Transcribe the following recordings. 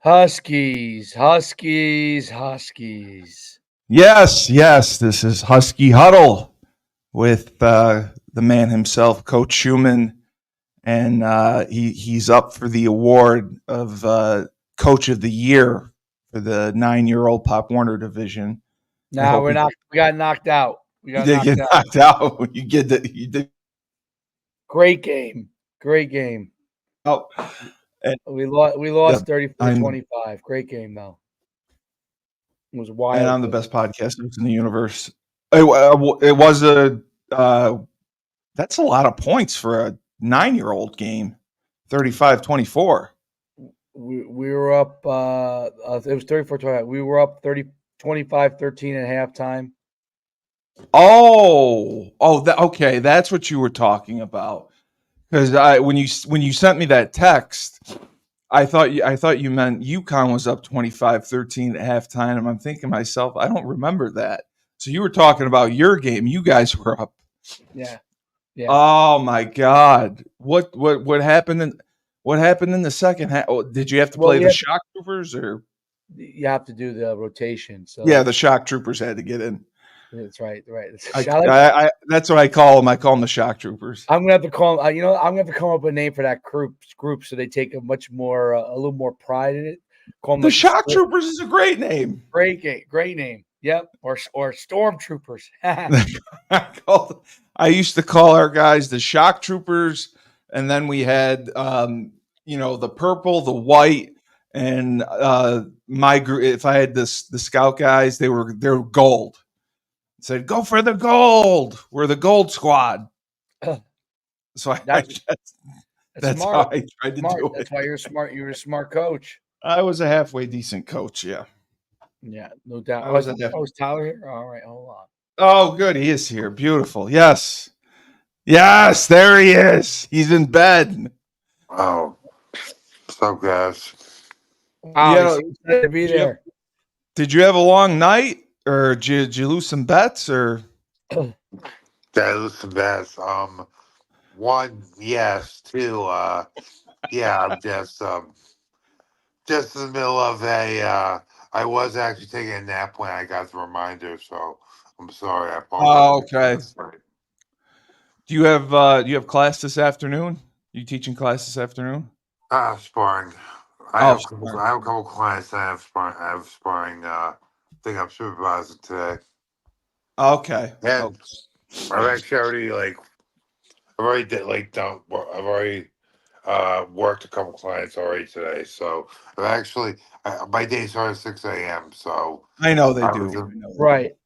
Huskies, Huskies, Huskies. Yes, this is Husky Huddle with the man himself, Coach Schuman, and he's up for the award of Coach of the Year for the 9-year-old Pop Warner division. No, we got knocked out. We You got did knocked get out. knocked out when you get the you did. Great game. Great game. Oh, We lost yeah, 34-25. Great game though. It was wild. and I'm the best podcast host in the universe. It was a that's a lot of points for a 9-year-old game. 35-24. We were up it was 34-25. We were up 25-13 at halftime. Okay, that's what you were talking about. Because when you sent me that text, I thought you meant UConn was up 25-13 at halftime, and I'm thinking to myself, I don't remember that. So you were talking about your game. You guys were up. Yeah. Oh my God! What happened in the second half? Did you have to play the shock troopers or? You have to do the rotation. So yeah, the shock troopers had to get in. That's right. That's what I call them. I call them the shock troopers. I'm gonna have to call them. I'm gonna have to come up with a name for that group, so they take a little more pride in it. Call them the shock troopers is a great name. Great name. Yep, or stormtroopers. I used to call our guys the shock troopers, and then we had the purple, the white, and my group. If I had the scout guys, they're gold. Said, go for the gold. We're the gold squad. So that's how I tried to do it. That's why you're smart. You're a smart coach. I was a halfway decent coach. Yeah. Yeah, no doubt. Was Tyler here? All right, hold on. Oh, good. He is here. Beautiful. Yes, there he is. He's in bed. Oh, what's up, guys? Wow, yeah, to be there. Did you have a long night? Or did you lose some bets? Or did I lose some bets? One, yes. Two, yeah. I'm just in the middle of a. I was actually taking a nap when I got the reminder, so I'm sorry. I apologize. Oh, okay. Do you have class this afternoon? You teaching class this afternoon? Sparring. I have a couple clients that I have sparring. I think I'm supervising today. Okay. And I've actually worked a couple clients already today. So I've actually my day starts at 6 a.m. So I know they do. Right.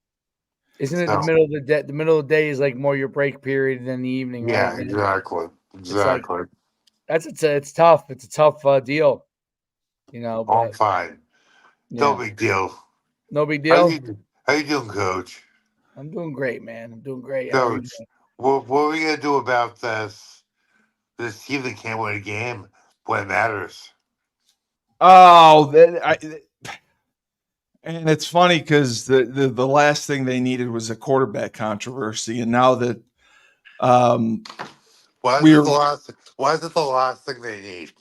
Isn't it the middle of the day? The middle of the day is like more your break period than the evening. Yeah, right? Exactly. It's tough. It's a tough deal. But, I'm fine. Yeah. No big deal. No big deal. How you doing, Coach? I'm doing great, man. I'm doing great. Coach, what are we gonna do about this team that can't win a game when it matters? Oh, and it's funny because the last thing they needed was a quarterback controversy, and now that why is it the last thing they need?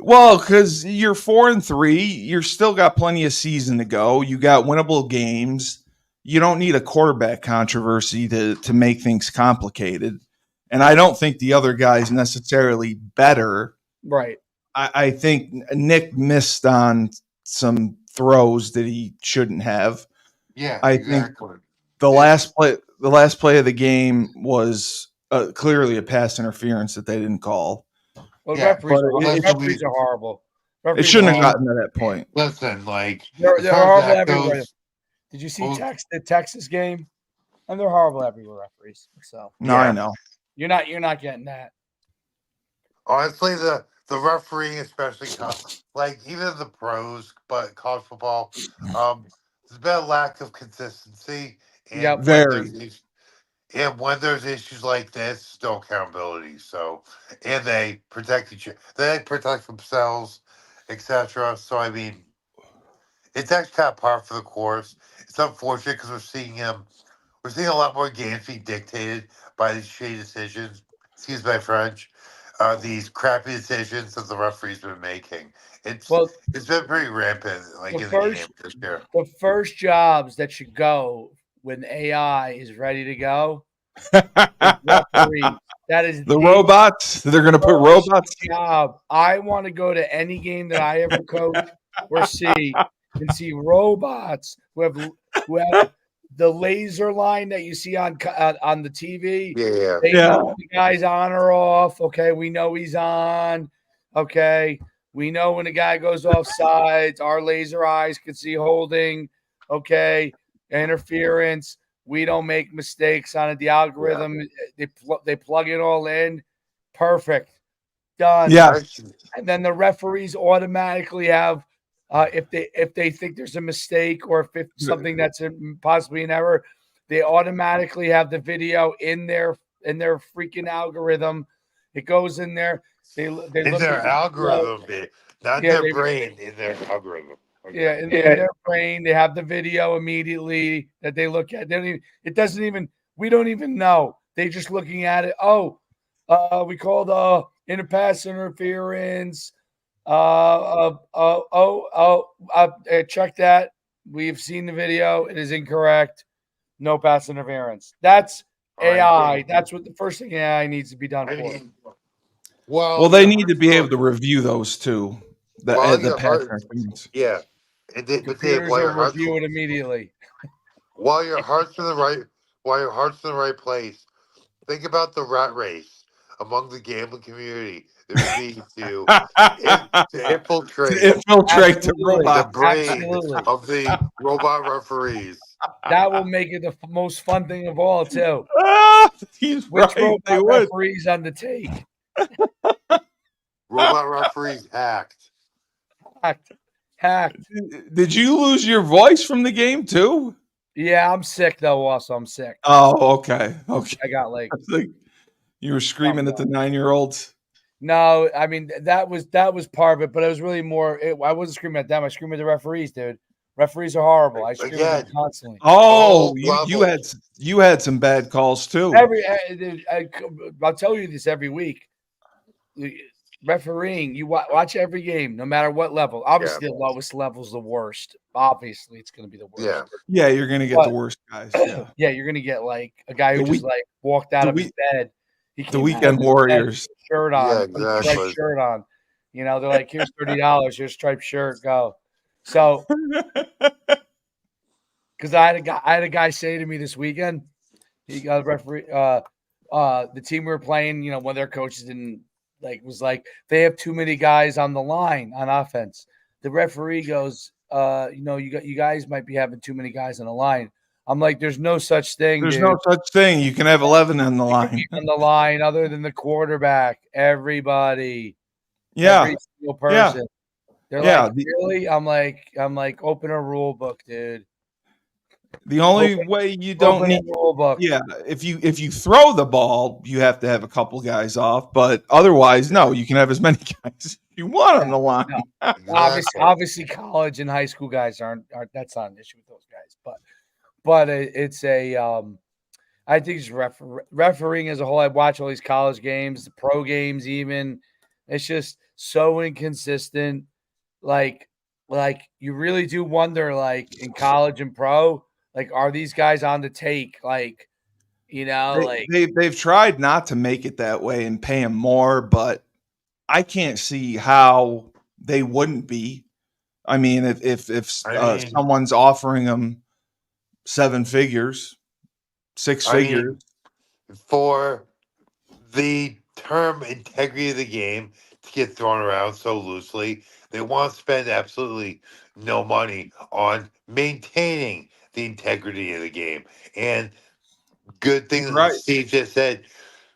Well, because you're 4-3, you're still got plenty of season to go. You got winnable games. You don't need a quarterback controversy to make things complicated. And I don't think the other guy's necessarily better. Right. I think Nick missed on some throws that he shouldn't have. Yeah, I think the last play of the game was clearly a pass interference that they didn't call. Well, referees are horrible. It shouldn't have gotten to that point. Listen, they're horrible everywhere. Did you see the Texas game? And they're horrible everywhere, referees. So I know you're not getting that. Honestly, the refereeing, especially even the pros, but college football, there's been a lack of consistency. And very. And when there's issues like this, no accountability. So, and they protect they protect themselves, etc. So, I mean, it's actually kind of par for the course. It's unfortunate because we're seeing a lot more games being dictated by these shady decisions. Excuse my French. these crappy decisions that the referees been making. Well, It's been pretty rampant, like the in the game first this year. the first jobs that should go when AI is ready to go is referee. That is The robots. They're going to put first robots. job. I want to go to any game that I ever coach or see and see robots who have the laser line that you see on the TV. Yeah. They Yeah. know the guy's on or off. Okay, we know he's on. Okay, we know when the guy goes off sides. Our laser eyes can see holding. Okay, interference. We don't make mistakes on it. The algorithm, they plug it all in. Perfect. Done. Yeah. And then the referees automatically have if they think there's a mistake or if something that's possibly an error, they automatically have the video in their freaking algorithm. It goes in there. They In look their at the algorithm, not Yeah, their brain, in their algorithm. Okay. yeah, in their brain, they have the video immediately that they look at. They don't even, it doesn't even, we don't even know. They just looking at it. Oh, we called interpass interference. Check that. We've seen the video. It is incorrect. No pass interference. That's AI. That's what the first thing AI needs to be done I for. mean, Well, they need to be able to review those too. The pass interference. Yeah. But Dave, Computers will review it immediately. while your heart's in the right place, think about the rat race among the gambling community. There would be to infiltrate Infiltrate the Absolutely. the robot. brain Absolutely. of the robot referees. That will make it the most fun thing of all, too. He's Which right. They robot would. referees on the take? Robot referees hacked. Hacked. Did you lose your voice from the game too? Yeah, I'm sick though. Also, I'm sick. Oh, okay. Okay. I got like You were screaming at the 9-year-olds. no. I mean that was part of it, but it was really more. I wasn't screaming at them. I screamed at the referees, dude. Referees are horrible. I scream at them constantly. Oh, you had some bad calls too. I'll tell you this every week. Refereeing, you watch every game, no matter what level. Obviously, the lowest level is the worst. Obviously, it's going to be the worst. Yeah, you're going to get the worst guys. Yeah. Yeah, you're going to get like a guy who just like walked out of his bed. The weekend warriors. Shirt on, Yeah, exactly. striped shirt on. You know, they're like, here's $30, here's striped shirt, go. So, because I had a guy say to me this weekend, he got a referee. The team we were playing, you know, one of their coaches didn't was like they have too many guys on the line on offense. The referee goes, you guys might be having too many guys on the line. I'm like, there's no such thing. There's dude. no such thing. You can have 11 on the line. On the line, other than the quarterback, everybody. Yeah. Every single person. Yeah. They're like, really? I'm like, open a rule book, dude. The only way you don't need rule book. Yeah, if you throw the ball, you have to have a couple guys off, but otherwise, no, you can have as many guys as you want on the line. No. Obviously, college and high school guys aren't. That's not an issue with those guys, but it's a. I think it's refereeing as a whole. I watch all these college games, the pro games, even. It's just so inconsistent. Like you really do wonder, like in college and pro. Like, are these guys on the take? Like, you know, they've tried not to make it that way and pay them more, but I can't see how they wouldn't be. I mean, if someone's offering them 7 figures, 6 figures for the term integrity of the game to get thrown around so loosely, they want to spend absolutely no money on maintaining the integrity of the game. And good thing that Steve just said,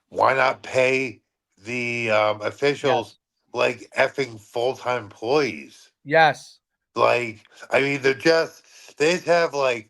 why not pay the officials like effing full-time employees? Yes. Like, I mean, they just have like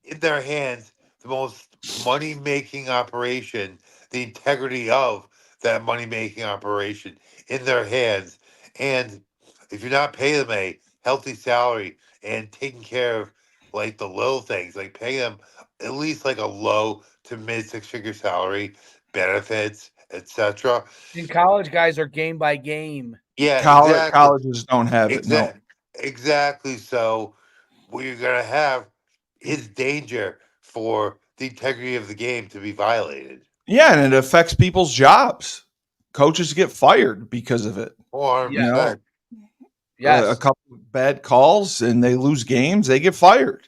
in their hands the most money-making operation, the integrity of that money-making operation in their hands. And if you're not paying them a healthy salary and taking care of like the little things, like paying them at least like a low to mid 6-figure salary, benefits, etc. In college, guys are game by game. Yeah, exactly. Colleges don't have it. No. Exactly. So what you're gonna have is danger for the integrity of the game to be violated. Yeah, and it affects people's jobs. Coaches get fired because of it. You Yeah. know, 100%. a Yes. couple of bad calls and they lose games, they get fired,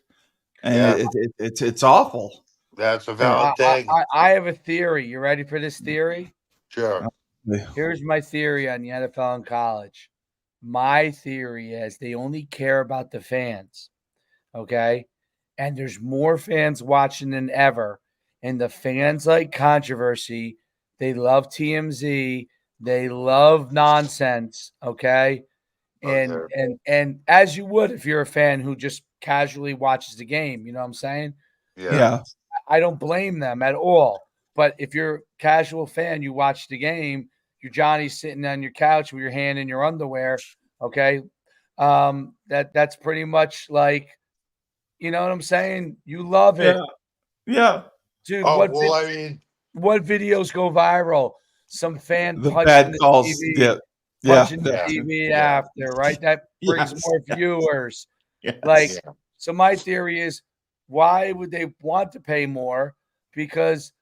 and Yeah, it's awful. that's a And, valid thing. I have a theory. You ready for this theory? Sure. Here's my theory on the NFL and college. My theory is they only care about the fans. Okay. And there's more fans watching than ever. And the fans like controversy. They love TMZ. They love nonsense. Okay. And Okay. and as you would if you're a fan who just casually watches the game, you know what I'm saying? You Yeah. know, I don't blame them at all. But if you're a casual fan, you watch the game, you're Johnny sitting on your couch with your hand in your underwear. Okay. That's pretty much like, you know what I'm saying? You love it. Yeah. Dude, Oh well, I mean, what videos go viral? Some fan The punching bad the calls. TV, Yeah. punching the yeah, TV yeah, after, right? That brings Yes. more viewers. Yes. Like, yeah. so my theory is, why would they want to pay more? Because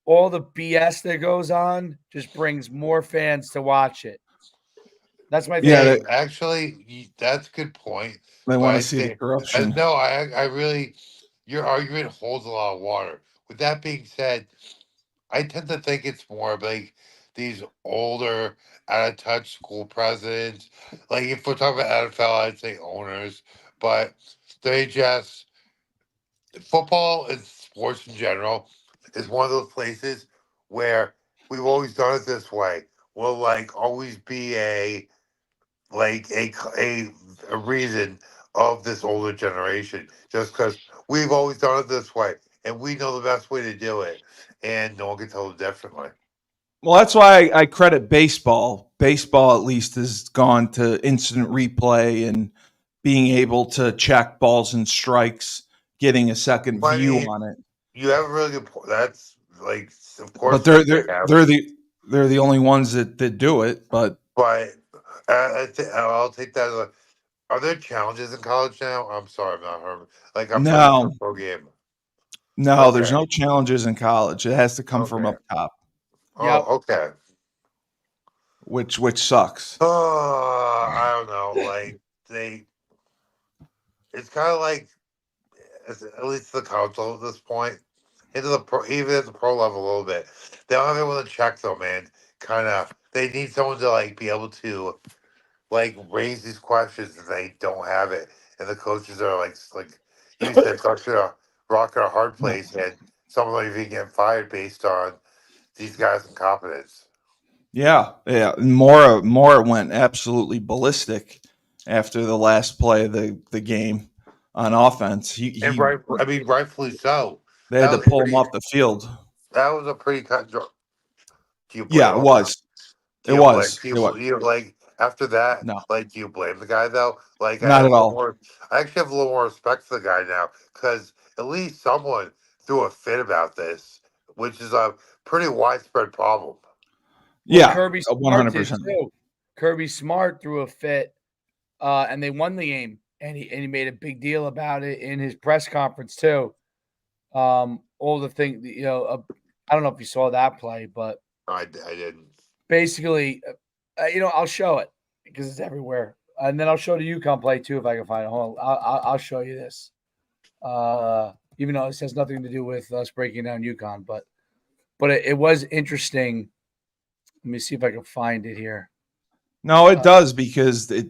all the BS that goes on just brings more fans to watch it. That's my Yeah, theory. Actually, that's a good point. they But want to I see the think, corruption. no, I really, your argument holds a lot of water. With that being said, I tend to think it's more of like these older, out of touch school presidents. Like if we're talking about NFL, I'd say owners, but they just football and sports in general is one of those places where we've always done it this way. Will like always be like a reason of this older generation just because we've always done it this way and we know the best way to do it and no one can tell them differently. Well, that's why I credit baseball. Baseball, at least, has gone to instant replay and being able to check balls and strikes, getting a second I view mean, on it. you have a really good point. That's like, of But course, they have, they're the only ones that do it. But but I'll take that. Are there challenges in college now? I'm sorry, I'm not heard. Like I'm pretty sure no, pro game. no, there's Okay, no challenges in college. It has to come from okay. up top, Yep. Oh, okay. which sucks. I don't know. Like they, it's kind of like at least the college level at this point, into the pro, even at the pro level a little bit. They don't have anyone to check though, man. Kind of, they need someone to like be able to like raise these questions, and they don't have it. And the coaches are like you said, stuck to a rock and a hard place, and some of them even getting fired based on these guys' incompetence. Yeah, yeah. Mora went absolutely ballistic after the last play of the game on offense. And right, I mean, rightfully so. They had That to was pull him pretty. off the field. That was a pretty cut. Do you blame Yeah, it him? was. Do It you blame? was. Do It was. you like after that? No, Like, do you blame the guy though? Like, I not have at a little all. more. I actually have a little more respect for the guy now because at least someone threw a fit about this, which is a pretty widespread problem. Well, Yeah, Kirby Smart did 100%. too. Kirby Smart threw a fit, and they won the game, and he made a big deal about it in his press conference too. All the thing, I don't know if you saw that play, but I didn't. basically, I'll show it because it's everywhere, and then I'll show the UConn play too if I can find it. Hold on, I'll show you this. Even though this has nothing to do with us breaking down UConn, but it was interesting. Let me see if I can find it here. No, it does because it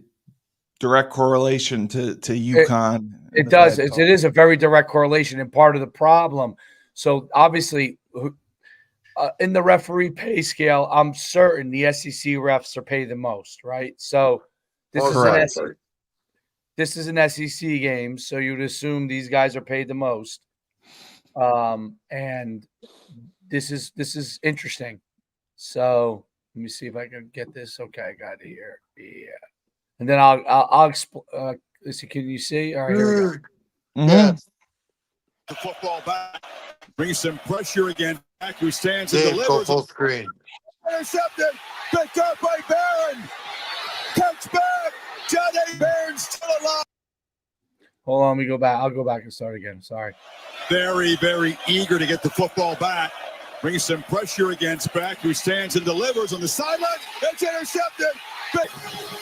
direct correlation to UConn. It does. It is a very direct correlation and part of the problem. So obviously, in the referee pay scale, I'm certain the SEC refs are paid the most, right? So this Well, is an correct. this is an SEC game, so you'd assume these guys are paid the most. And this is interesting. So let me see if I can get this. Okay, I got it here. Yeah, and then I'll explain. Can you see? All right, here we go. Mm-hmm. Yes. The football back, brings some pressure again. Back who stands and Dave, go delivers. full screen. Intercepted. Picked up by Barron. Touchback. Johnny Barron still alive. Hold on, let me go back. I'll go back and start again. Sorry. Very, very eager to get the football back. Brings some pressure against Beck, who stands and delivers on the sideline. It's intercepted.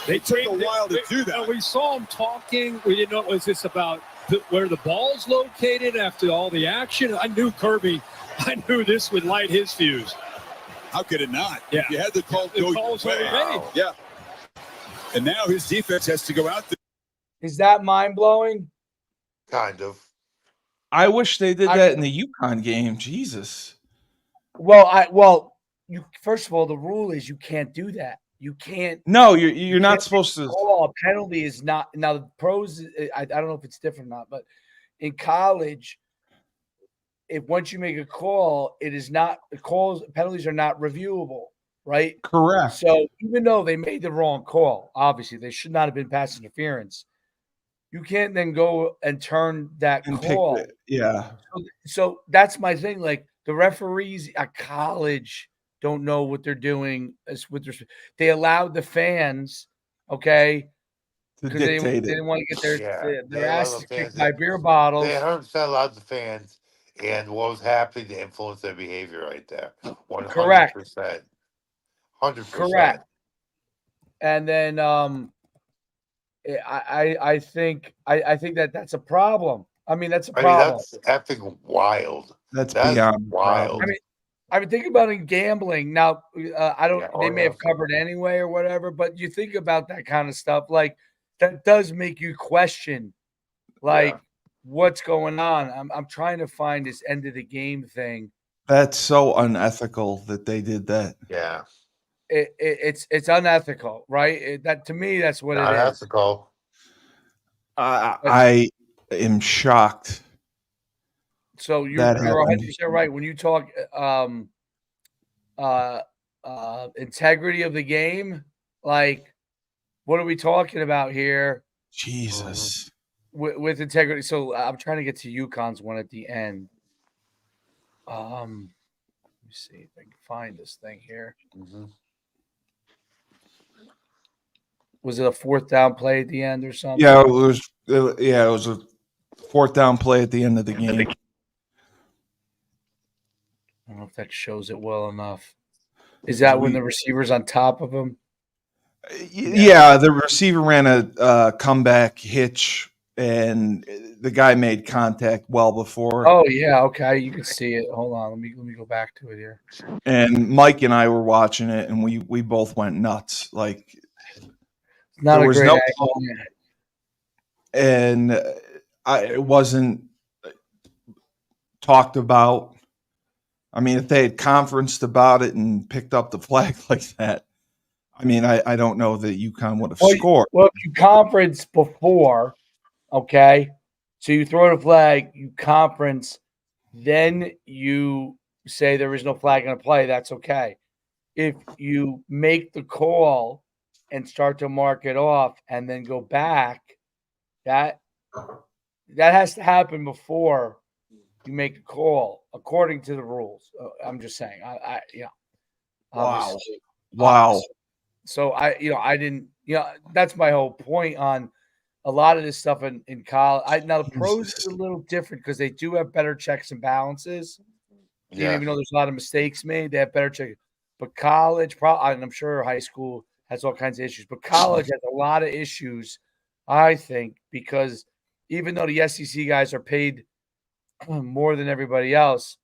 They took a while to do that. We saw him talking. We didn't know, was this about where the ball's located after all the action? I knew Kirby. I knew this would light his fuse. How could it not? Yeah. You had the call go your way. Wow. Yeah. And now his defense has to go out there. Is that mind-blowing? Kind of. I wish they did that in the UConn game. Jesus. Well, you first of all, the rule is you can't do that. You can't. No, you're not supposed to. A penalty is not. Now the pros. I don't know if it's different or not, but in college, if once you make a call, it is not penalties are not reviewable, right? Correct. So even though they made the wrong call, obviously they should not have been pass interference. You can't then go and turn that And call. Yeah. So that's my thing. Like the referees at college don't know what they're doing. They allowed the fans, okay, To because they dictate it. didn't want to get their asses kicked fans. by beer bottles. They 100% allowed the fans and what was happening to influence their behavior right there. 100%. Correct. 100%. Correct. And then I think that's a problem. I mean, that's a problem. That's effing wild. That's beyond wild. I mean, think about in gambling. Now, I don't. Yeah, they may have covered anyway or whatever, but you think about that kind of stuff. Like that does make you question, like what's going on. I'm trying to find this end of the game thing. That's so unethical that they did that. Yeah, it's unethical, right? That to me, that's what it is. Unethical. I am shocked. So you're 100% right when you talk integrity of the game. Like, what are we talking about here? Jesus, with integrity. So I'm trying to get to UConn's one at the end. Let me see if I can find this thing here. Mm-hmm. Was it a fourth down play at the end or something? Yeah, it was. Yeah, it was a fourth down play at the end of the game. I don't know if that shows it well enough. Is that when the receiver's on top of him? Yeah, the receiver ran a comeback hitch, and the guy made contact well before. Oh yeah, okay, you can see it. Hold on, let me go back to it here. And Mike and I were watching it, and we both went nuts. Like, not a great angle. And it wasn't talked about. I mean, if they had conferenced about it and picked up the flag like that, I mean, I don't know that UConn would have scored. Well, if you conference before, okay, so you throw the flag, you conference, then you say there is no flag in a play, that's okay. If you make the call and start to mark it off and then go back, that has to happen before you make a call according to the rules. I'm just saying. Wow. So I didn't. That's my whole point on a lot of this stuff in college. Now the pros is a little different because they do have better checks and balances. Yeah. Even though there's a lot of mistakes made, they have better checks. But college, and I'm sure high school has all kinds of issues. But college has a lot of issues, I think, because even though the SEC guys are paid more than everybody else,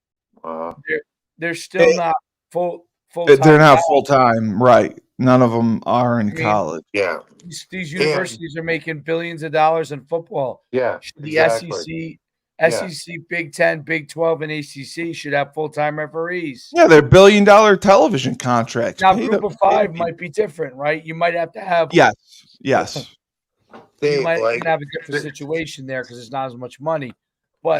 they're still not full. They're not full time, right? None of them are in college. Yeah, these universities are making billions of dollars in football. Yeah, the SEC, Big 10, Big 12, and ACC should have full time referees. Yeah, they're $1 billion television contracts. Now, Group of Five might be different, right? You might have to have. Yes. You might have a different situation there because there's not as much money. But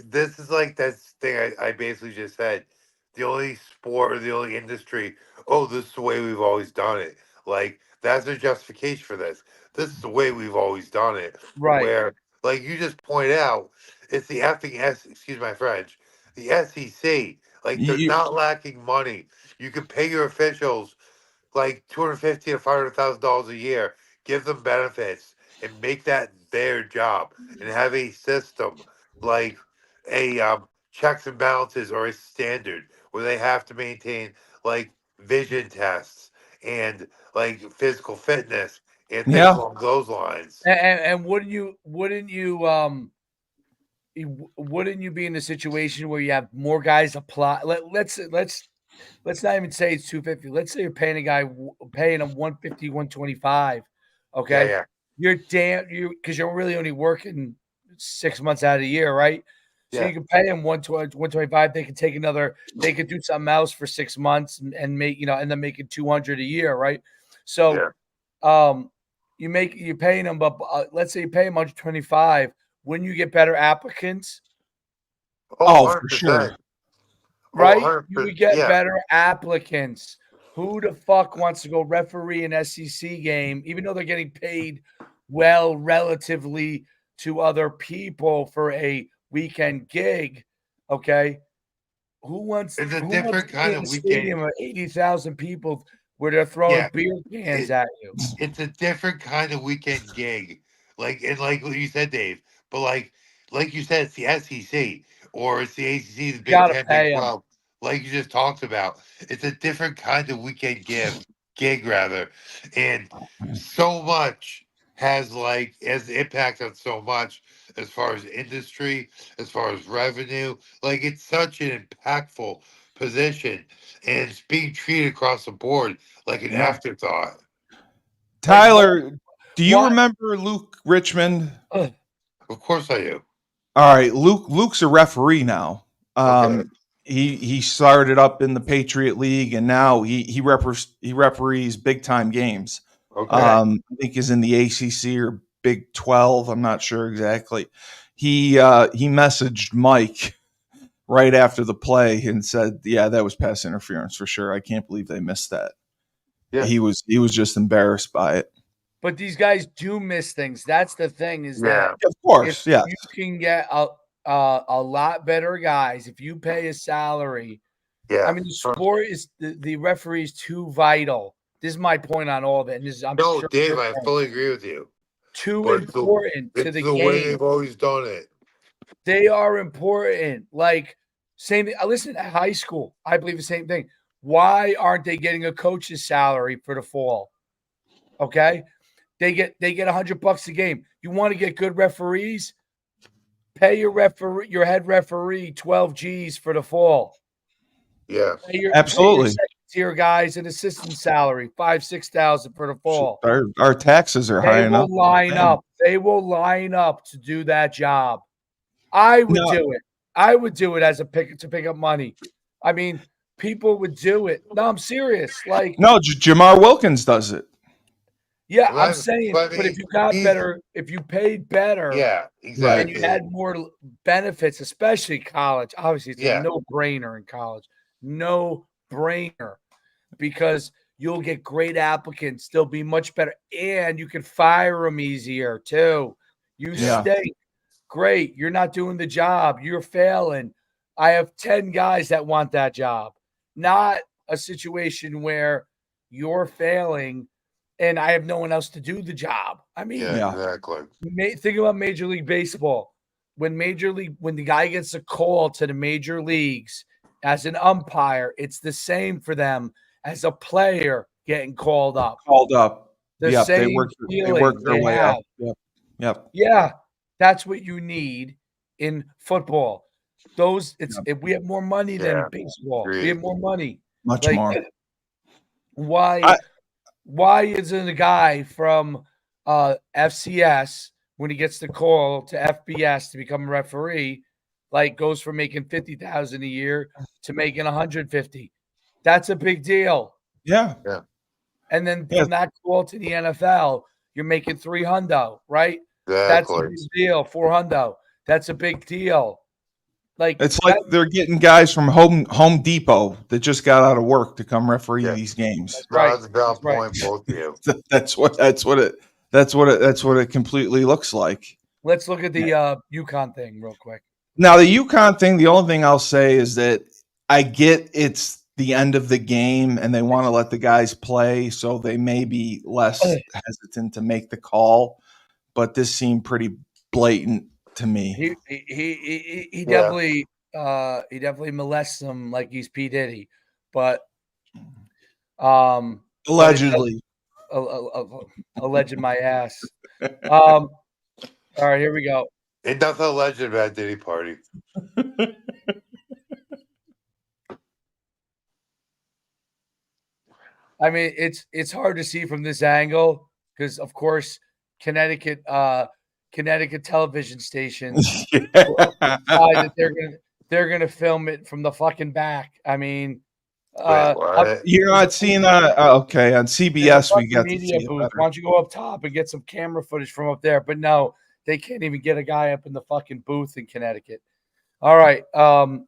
this is like that thing I basically just said. The only sport or the only industry, this is the way we've always done it. Like, that's their justification for this. This is the way we've always done it. Right. Where, like you just point out, it's the effing excuse my French, the SEC. Like, they're not lacking money. You can pay your officials like $250,000 to $500,000 a year. Give them benefits and make that their job, and have a system like a checks and balances or a standard where they have to maintain like vision tests and like physical fitness and things Yeah. along those lines. And wouldn't you be in a situation where you have more guys apply? Let's not even say it's 250. Let's say you're paying a guy, paying him 150, 125. Okay. Yeah. You're because you're really only working 6 months out of the year, right? So Yeah. you can pay him 120, 125. They could take they could do something else for 6 months and make, and then making 200 a year, right? So, you're paying them, but let's say you pay them 125. Wouldn't you get better applicants? Oh, for sure. Right? Oh, You would get yeah. better applicants. Who the fuck wants to go referee an SEC game, even though they're getting paid well relatively to other people for a weekend gig? Okay. Who wants It's a who different wants to kind be in of a weekend. stadium of 80,000 people where they're throwing beer cans at you? It's a different kind of weekend gig. Like what you said, Dave. But like you said, it's the SEC or it's the ACC, the Big Gotta 10, pay Big 'em. 12. Like you just talked about, it's a different kind of weekend gig rather, and so much has impact on so much as far as industry, as far as revenue. Like it's such an impactful position, and it's being treated across the board like an afterthought. Tyler, do you what- remember Luke Richmond? Of course I do. All right, Luke's a referee now. Okay. He started up in the Patriot League, and now he referees big time games. Okay. I think he's in the ACC or Big 12. I'm not sure exactly. He messaged Mike right after the play and said, "Yeah, that was pass interference for sure. I can't believe they missed that." Yeah. He was just embarrassed by it. But these guys do miss things. That's the thing is that Of course, yeah. you can get a lot better guys if you pay a salary. Yeah. I mean, the sport is the referee is too vital. This is my point on all of it. And I'm No, sure Dave, I fully agree with you. too But important to it's the the way game. they've always done it. They are important. Like same thing. I listen at high school. I believe the same thing. Why aren't they getting a coach's salary for the fall? Okay. They get $100 a game. You want to get good referees? Pay your head referee 12 G's for the fall. Yeah. Absolutely. Pay your second tier guys an assistant salary, $5,000-6,000 for the fall. Our taxes are high enough. They will line up to do that job. I would do it. I would do it as to pick up money. I mean, people would do it. No, I'm serious. Like Jamar Wilkins does it. Yeah, I'm saying, but if you got better, if you paid better, yeah, exactly, and you had more benefits, especially college. Obviously, it's a no-brainer in college, no-brainer, because you'll get great applicants. They'll be much better, and you can fire them easier too. You stink, great. You're not doing the job. You're failing. I have 10 guys that want that job, not a situation where you're failing and I have no one else to do the job. I mean, exactly. Think about Major League Baseball. When the guy gets a call to the major leagues as an umpire, it's the same for them as a player getting called up. The same they work their way up. Yep. Yeah, that's what you need in football. We have more money than baseball. We have more money. Much more. Why isn't a guy from FCS when he gets the call to FBS to become a referee, goes from making $50,000 a year to making $150,000? That's a big deal. Yeah. And then from that call to the NFL, you're making $300,000, right? Exactly. That's a big deal. $400,000. That's a big deal. It's like they're getting guys from Home Depot that just got out of work to come referee these games. That's right. That's a valid point, both of you. That's what it completely looks like. Let's look at the UConn thing real quick. Now, the UConn thing, the only thing I'll say is that I get it's the end of the game and they want to let the guys play, so they may be less hesitant to make the call. But this seemed pretty blatant to me. He definitely molests them like he's P. Diddy, but allegedly, alleged my ass. All right, here we go. Ain't nothing alleged about Diddy Party. I mean, it's hard to see from this angle because, of course, Connecticut television stations decide that they're gonna film it from the fucking back. I mean, you're not seeing okay, on CBS we got media to see booth. it Why don't you go up top and get some camera footage from up there? But no, they can't even get a guy up in the fucking booth in Connecticut. All right, the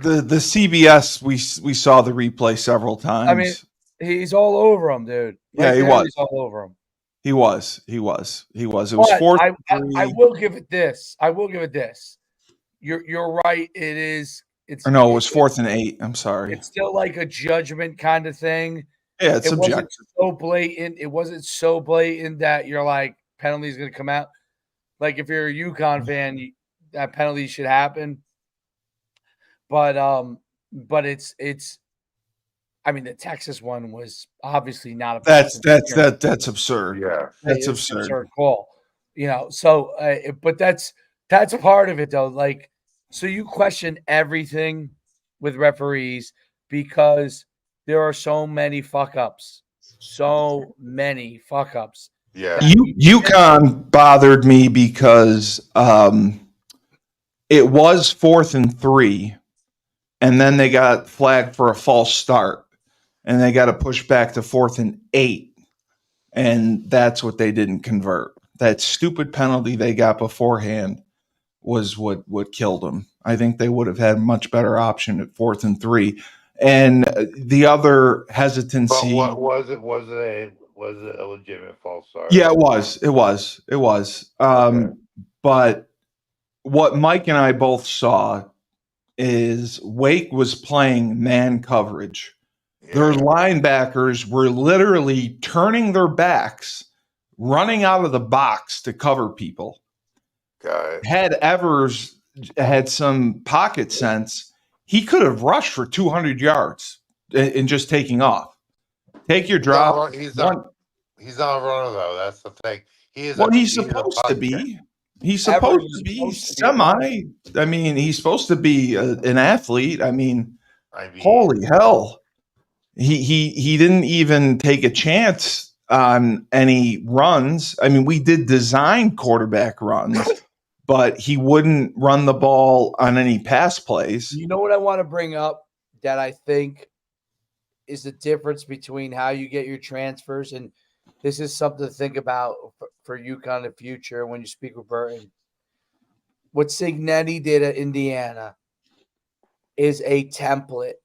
CBS we saw the replay several times. I mean, he's all over him, dude. Yeah, he was. He's all over him. He was. It was 4th. I will give it this. You're right. It is. It was 4th and 8. I'm sorry. It's still like a judgment kind of thing. Yeah, it's subjective. So blatant. It wasn't so blatant that you're like penalty's going to come out. Like if you're a UConn fan, that penalty should happen. But it's. I mean, the Texas one was obviously not a. That's absurd. Yeah, that's absurd call. So but that's a part of it though. Like, so you question everything with referees because there are so many fuck ups. Yeah, UConn bothered me because it was 4th and 3, and then they got flagged for a false start. And they got to push back to 4th and 8. And that's what they didn't convert. That stupid penalty they got beforehand was what killed them. I think they would have had a much better option at 4th and 3. And the other hesitancy. But what was it? Was it a legitimate false start? Yeah, it was. Okay. But what Mike and I both saw is Wake was playing man coverage. Their linebackers were literally turning their backs, running out of the box to cover people. Had Evers had some pocket sense, he could have rushed for 200 yards and just taking off. Take your drop. He's not a runner, though. That's the thing. He's supposed to be. He's supposed to be semi. I mean, he's supposed to be an athlete. I mean, holy hell. He didn't even take a chance on any runs. I mean, we did design quarterback runs, but he wouldn't run the ball on any pass plays. You know what I want to bring up that I think is the difference between how you get your transfers, and this is something to think about for UConn in the future when you speak with Burton. What Cignetti did at Indiana is a template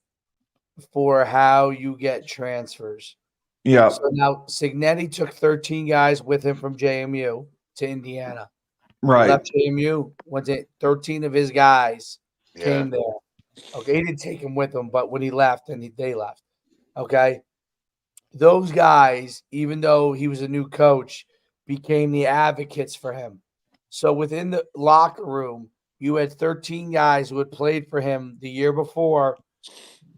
for how you get transfers. Yeah. So now Cignetti took 13 guys with him from JMU to Indiana. Right. He left JMU. 13 of his guys came there. Okay. He didn't take him with him, but when he left, they left. Okay. Those guys, even though he was a new coach, became the advocates for him. So within the locker room, you had 13 guys who had played for him the year before.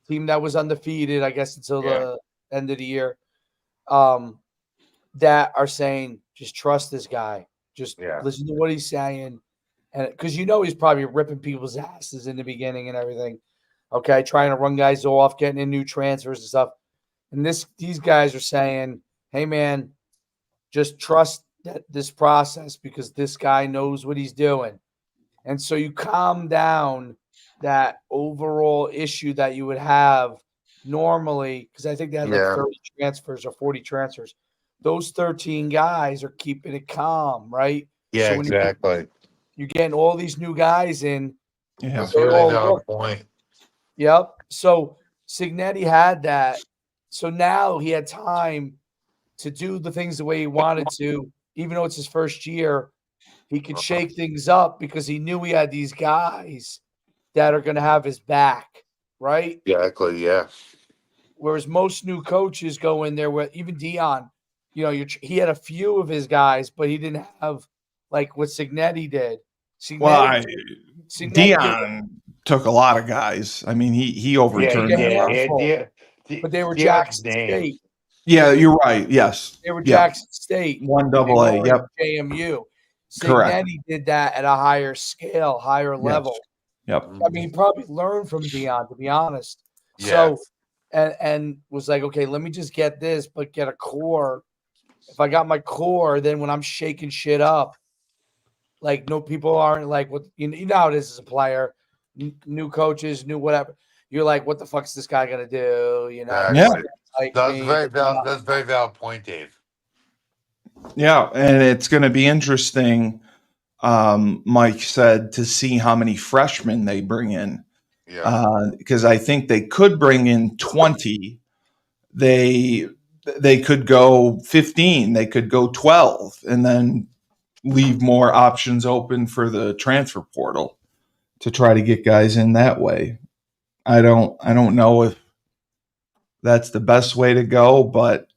Team that was undefeated, I guess, until the end of the year, that are saying, just trust this guy. Just listen to what he's saying. And because he's probably ripping people's asses in the beginning and everything. Okay, trying to run guys off, getting in new transfers and stuff. And these guys are saying, hey, man, just trust this process because this guy knows what he's doing. And so you calm down that overall issue that you would have normally, because I think they had like 30 transfers or 40 transfers. Those 13 guys are keeping it calm, right? Yeah, so exactly. You're getting all these new guys in. Yeah, that's really on point. Yep. So Cignetti had that. So now he had time to do the things the way he wanted to, even though it's his first year. He could shake things up because he knew he had these guys that are going to have his back. right? Exactly. Yeah. Whereas most new coaches go in there with even Dion, you know, he had a few of his guys, but he didn't have like what Signetti did. Well, Signetti did Dion took a lot of guys. I mean, he Yeah, he overturned a did. lot. but they were Dion's Jackson name. State. Yeah, you're right. Yes. They were Yep. Jackson State. One They double A. weren't Yep. JMU. Correct. Signetti did that at a higher scale, higher Yes. level. Yep. I mean, he probably learned from Dion, to be honest. Yeah. So, and was like, okay, let me just get this, but get a core. If I got my core, then when I'm shaking shit up, like no people aren't like what you know how it is as a player, new coaches, new whatever. You're like, what the fuck's this guy gonna do? You know, Yeah. Exactly. like That's me. very valid. That's a very valid point, Dave. Yeah, and it's going to be interesting. Mike said to see how many freshmen they bring in, Yeah. because I think they could bring in 20. They could go 15. They could go 12, and then leave more options open for the transfer portal to try to get guys in that way. I don't know if that's the best way to go, but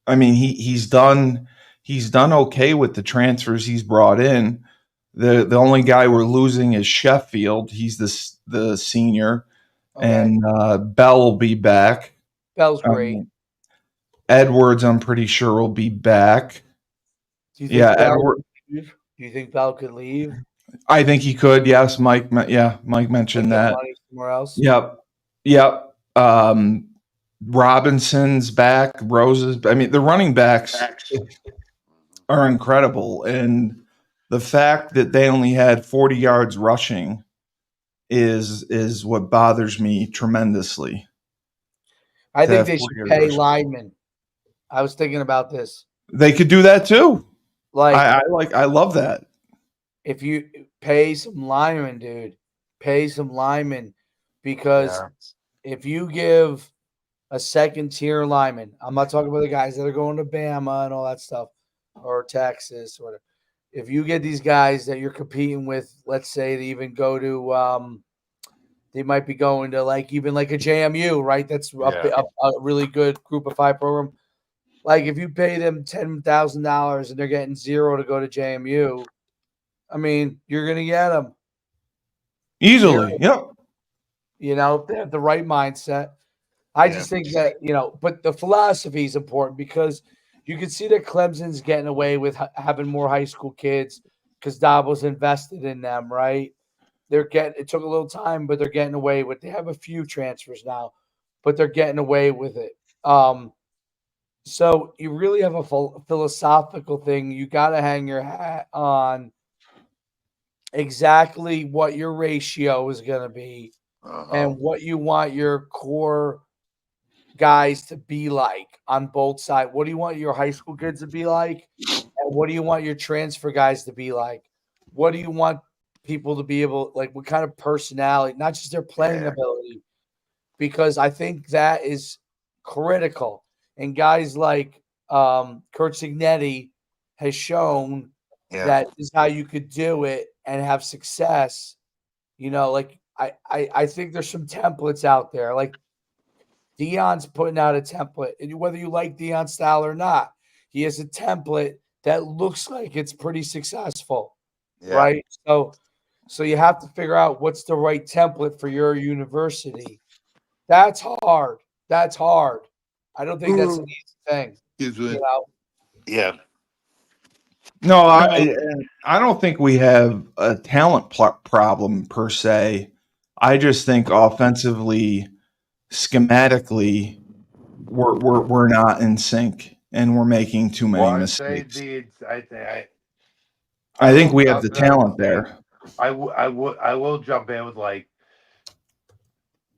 I mean he's done okay with the transfers he's brought in. The only guy we're losing is Sheffield. He's the senior, and Bell will be back. Bell's great. Edwards, I'm pretty sure will be back. Do you think Edwards. Do you think Bell could leave? I think he could. Yes, Mike. Yeah, Mike mentioned that. Money somewhere else. Yep. Robinson's back. Rose's. I mean, the running backs are incredible, and the fact that they only had 40 yards rushing is what bothers me tremendously. I think they should pay linemen. I was thinking about this. They could do that too. Like I love that. If you pay some linemen, dude, pay some linemen, because if you give a second tier lineman, I'm not talking about the guys that are going to Bama and all that stuff, or Texas or whatever. If you get these guys that you're competing with, let's say they even go to, they might be going to even a JMU, right? That's a really good group of 5 program. Like if you pay them $10,000 and they're getting 0 to go to JMU, I mean, you're going to get them easily. Yep. You know, if they have the right mindset. I just think that, but the philosophy is important, because you can see that Clemson's getting away with having more high school kids because Dabo's invested in them, right? It took a little time, but they're getting away with. They have a few transfers now, but they're getting away with it. So you really have a philosophical thing. You got to hang your hat on exactly what your ratio is going to be and what you want your core guys to be like on both sides. What do you want your high school kids to be like? And what do you want your transfer guys to be like? What do you want people to be able, what kind of personality, not just their playing ability, because I think that is critical. And guys like Kurt Signetti has shown that is how you could do it and have success. I think there's some templates out there. Like Dion's putting out a template, and whether you like Dion's style or not, he has a template that looks like it's pretty successful, right? So you have to figure out what's the right template for your university. That's hard. That's hard. I don't think that's an easy thing. Yeah. No, I don't think we have a talent problem per se. I just think offensively, schematically, we're not in sync, and we're making too many mistakes. I think we have the talent there. I will jump in with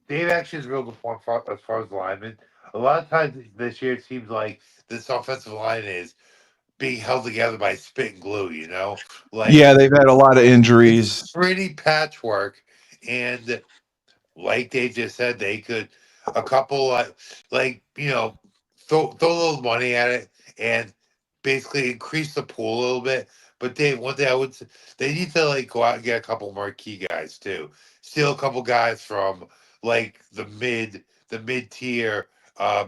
Dave actually is a real good point as far as linemen. A lot of times this year it seems like this offensive line is being held together by spit and glue, they've had a lot of injuries. It's pretty patchwork, and like Dave just said, they could a couple throw a little money at it and basically increase the pool a little bit. But Dave, one thing I would say, they need to go out and get a couple marquee guys too. Steal a couple guys from like the mid tier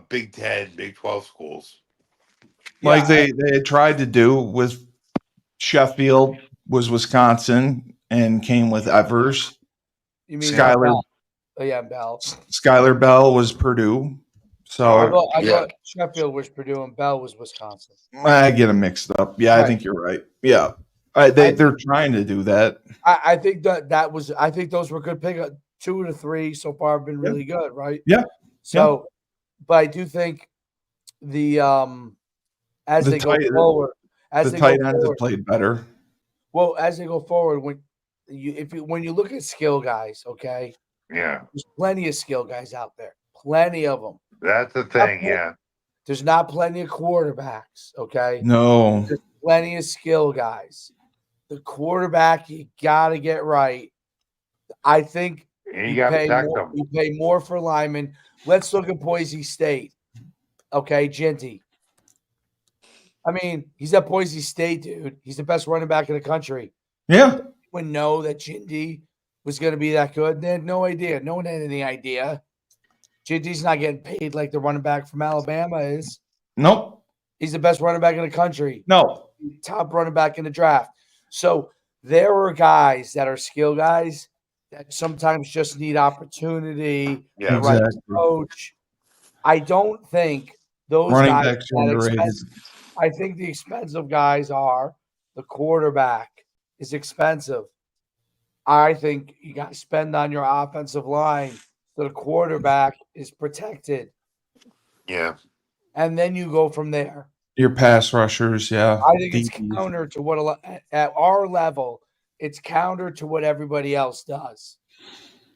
Big 10, Big 12 schools. Like they had tried to do with Sheffield was Wisconsin and came with Evers. You mean Skylar Bell? Oh yeah, Bell. Skylar Bell was Purdue. So I thought Sheffield was Purdue and Bell was Wisconsin. I get them mixed up. Yeah, Right. I think you're right. Yeah. They're trying to do that. I think I think those were good pick. 2 to 3 so far have been really good, right? Yeah. So, but I do think the as The they go tight- forward, as The they tight go ends forward, have played better. well, as they go forward, when you look at skill guys, okay, Yeah, there's plenty of skill guys out there, plenty of them. that's the thing. Yeah, There's not plenty of quarterbacks, okay. No. There's plenty of skill guys. The quarterback you got to get right. I think and you got to protect them. you pay more for linemen. Let's look at Boise State. Okay, Ginty. I mean, he's at Boise State, dude. He's the best running back in the country. Yeah. Would know that Ginty was going to be that good. They had no idea. No one had any idea. Ginty's not getting paid like the running back from Alabama is. Nope. He's the best running back in the country. No. Top running back in the draft. So there are guys that are skill guys that sometimes just need opportunity. Yeah, the right exactly. coach. I don't think those Running guys backs are that underrated. I think the expensive guys are the quarterback is expensive. I think you got to spend on your offensive line so the quarterback is protected. yeah, And then you go from there. Your pass rushers, yeah. I think it's DBs. counter to what at our level, it's counter to what everybody else does.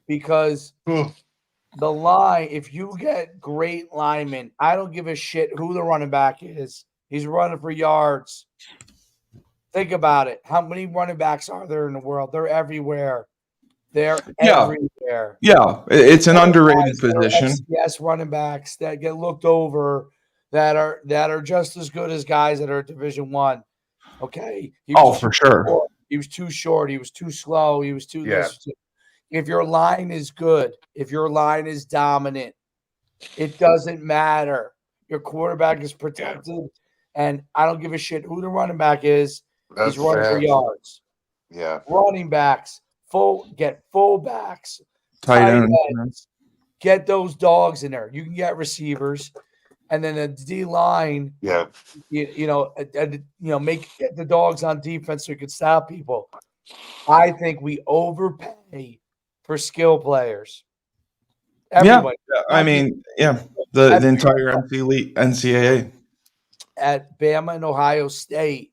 Because the line, if you get great linemen, I don't give a shit who the running back is. He's running for yards. Think about it. How many running backs are there in the world? They're everywhere. They're everywhere. Yeah, it's an underrated Guys that are position. FCS running backs that get looked over that are just as good as guys that are at Division One. Okay. For sure. He was too short. He was too slow. He was too Yeah. this. If your line is good, if your line is dominant, it doesn't matter. Your quarterback is protected, and I don't give a shit who the running back is. that's He's running for fair. yards. Yeah, Running backs, get fullbacks, Tight tight end. ends. Get those dogs in there. You can get receivers, and then a D line. yeah, Get the dogs on defense so you can stop people. I think we overpay for skill players. Everybody. I mean, yeah, the entire NCAA. At Bama and Ohio State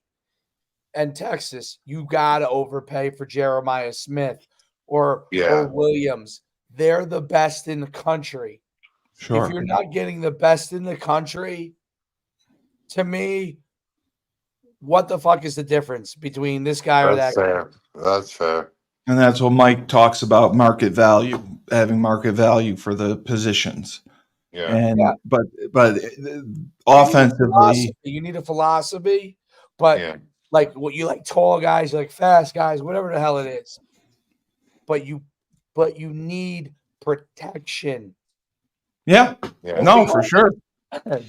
and Texas, you got to overpay for Jeremiah Smith or Williams. They're the best in the country. Sure. If you're not getting the best in the country, to me, what the fuck is the difference between this guy or that that's fair. That's fair. And that's what Mike talks about, market value, having market value for the positions. Yeah, And but offensively, you need a philosophy, but like what you like tall guys, you like fast guys, whatever the hell it is. But you need protection. yeah. No, for sure.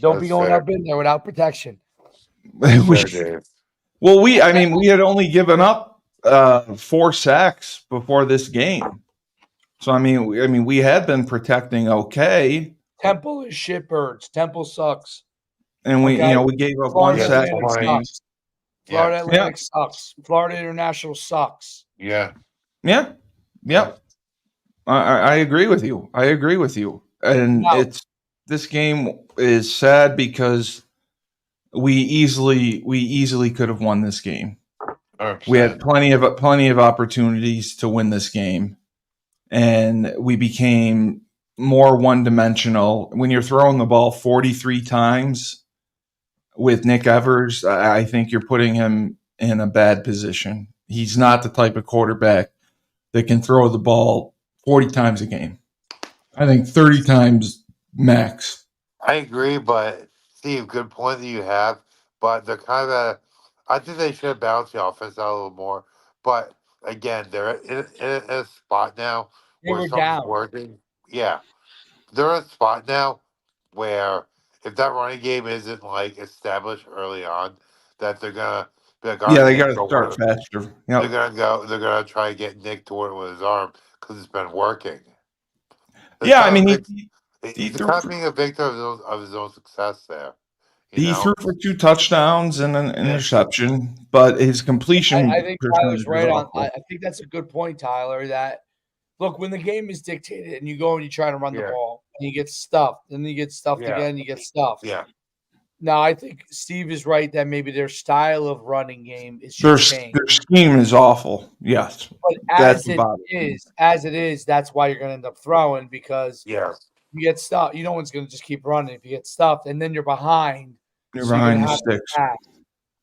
Don't be going up in there without protection. We had only given up 4 sacks before this game. So I mean we had been protecting okay. Temple is shitbirds. Temple sucks. And we gave up 1 sack. Florida Atlantic sucks. Florida International sucks. Yeah. I agree with you. And this game is sad because we easily could have won this game. 100%. We had plenty of opportunities to win this game, and we became more one-dimensional. When you're throwing the ball 43 times with Nick Evers, I think you're putting him in a bad position. He's not the type of quarterback that can throw the ball 40 times a game. I think 30 times max. I agree, but Steve, good point that you have. But they're I think they should have balanced the offense out a little more. But again, they're in a spot now They where were something's down. working. yeah, they're in a spot now where if that running game isn't like established early on, that they're gonna be like, all Yeah, right, they Nick, got to go start with it. faster. Yep. They're gonna try to get Nick to work with his arm because it's been working. It's Yeah, I kind of mean, big. he He's threw kind of for, being a victim of his own success there. You he know? threw for 2 touchdowns and an Yeah. interception, but his I completion think percentage Tyler's was right on. awful. I think that's a good point, Tyler. That look, when the game is dictated and you go and you try to run the Yeah. ball and you get stuffed, and you get stuffed Yeah. again, you get stuffed. Yeah. Now, I think Steve is right that maybe their style of running game is Their should change. their scheme is awful. Yes, But that's about it. as it is, that's why you're going to end up throwing because Yeah. you get stuffed. You know one's going to just keep running if you get stuffed, and then you're behind, You're so you're going behind to the have to sticks. pass.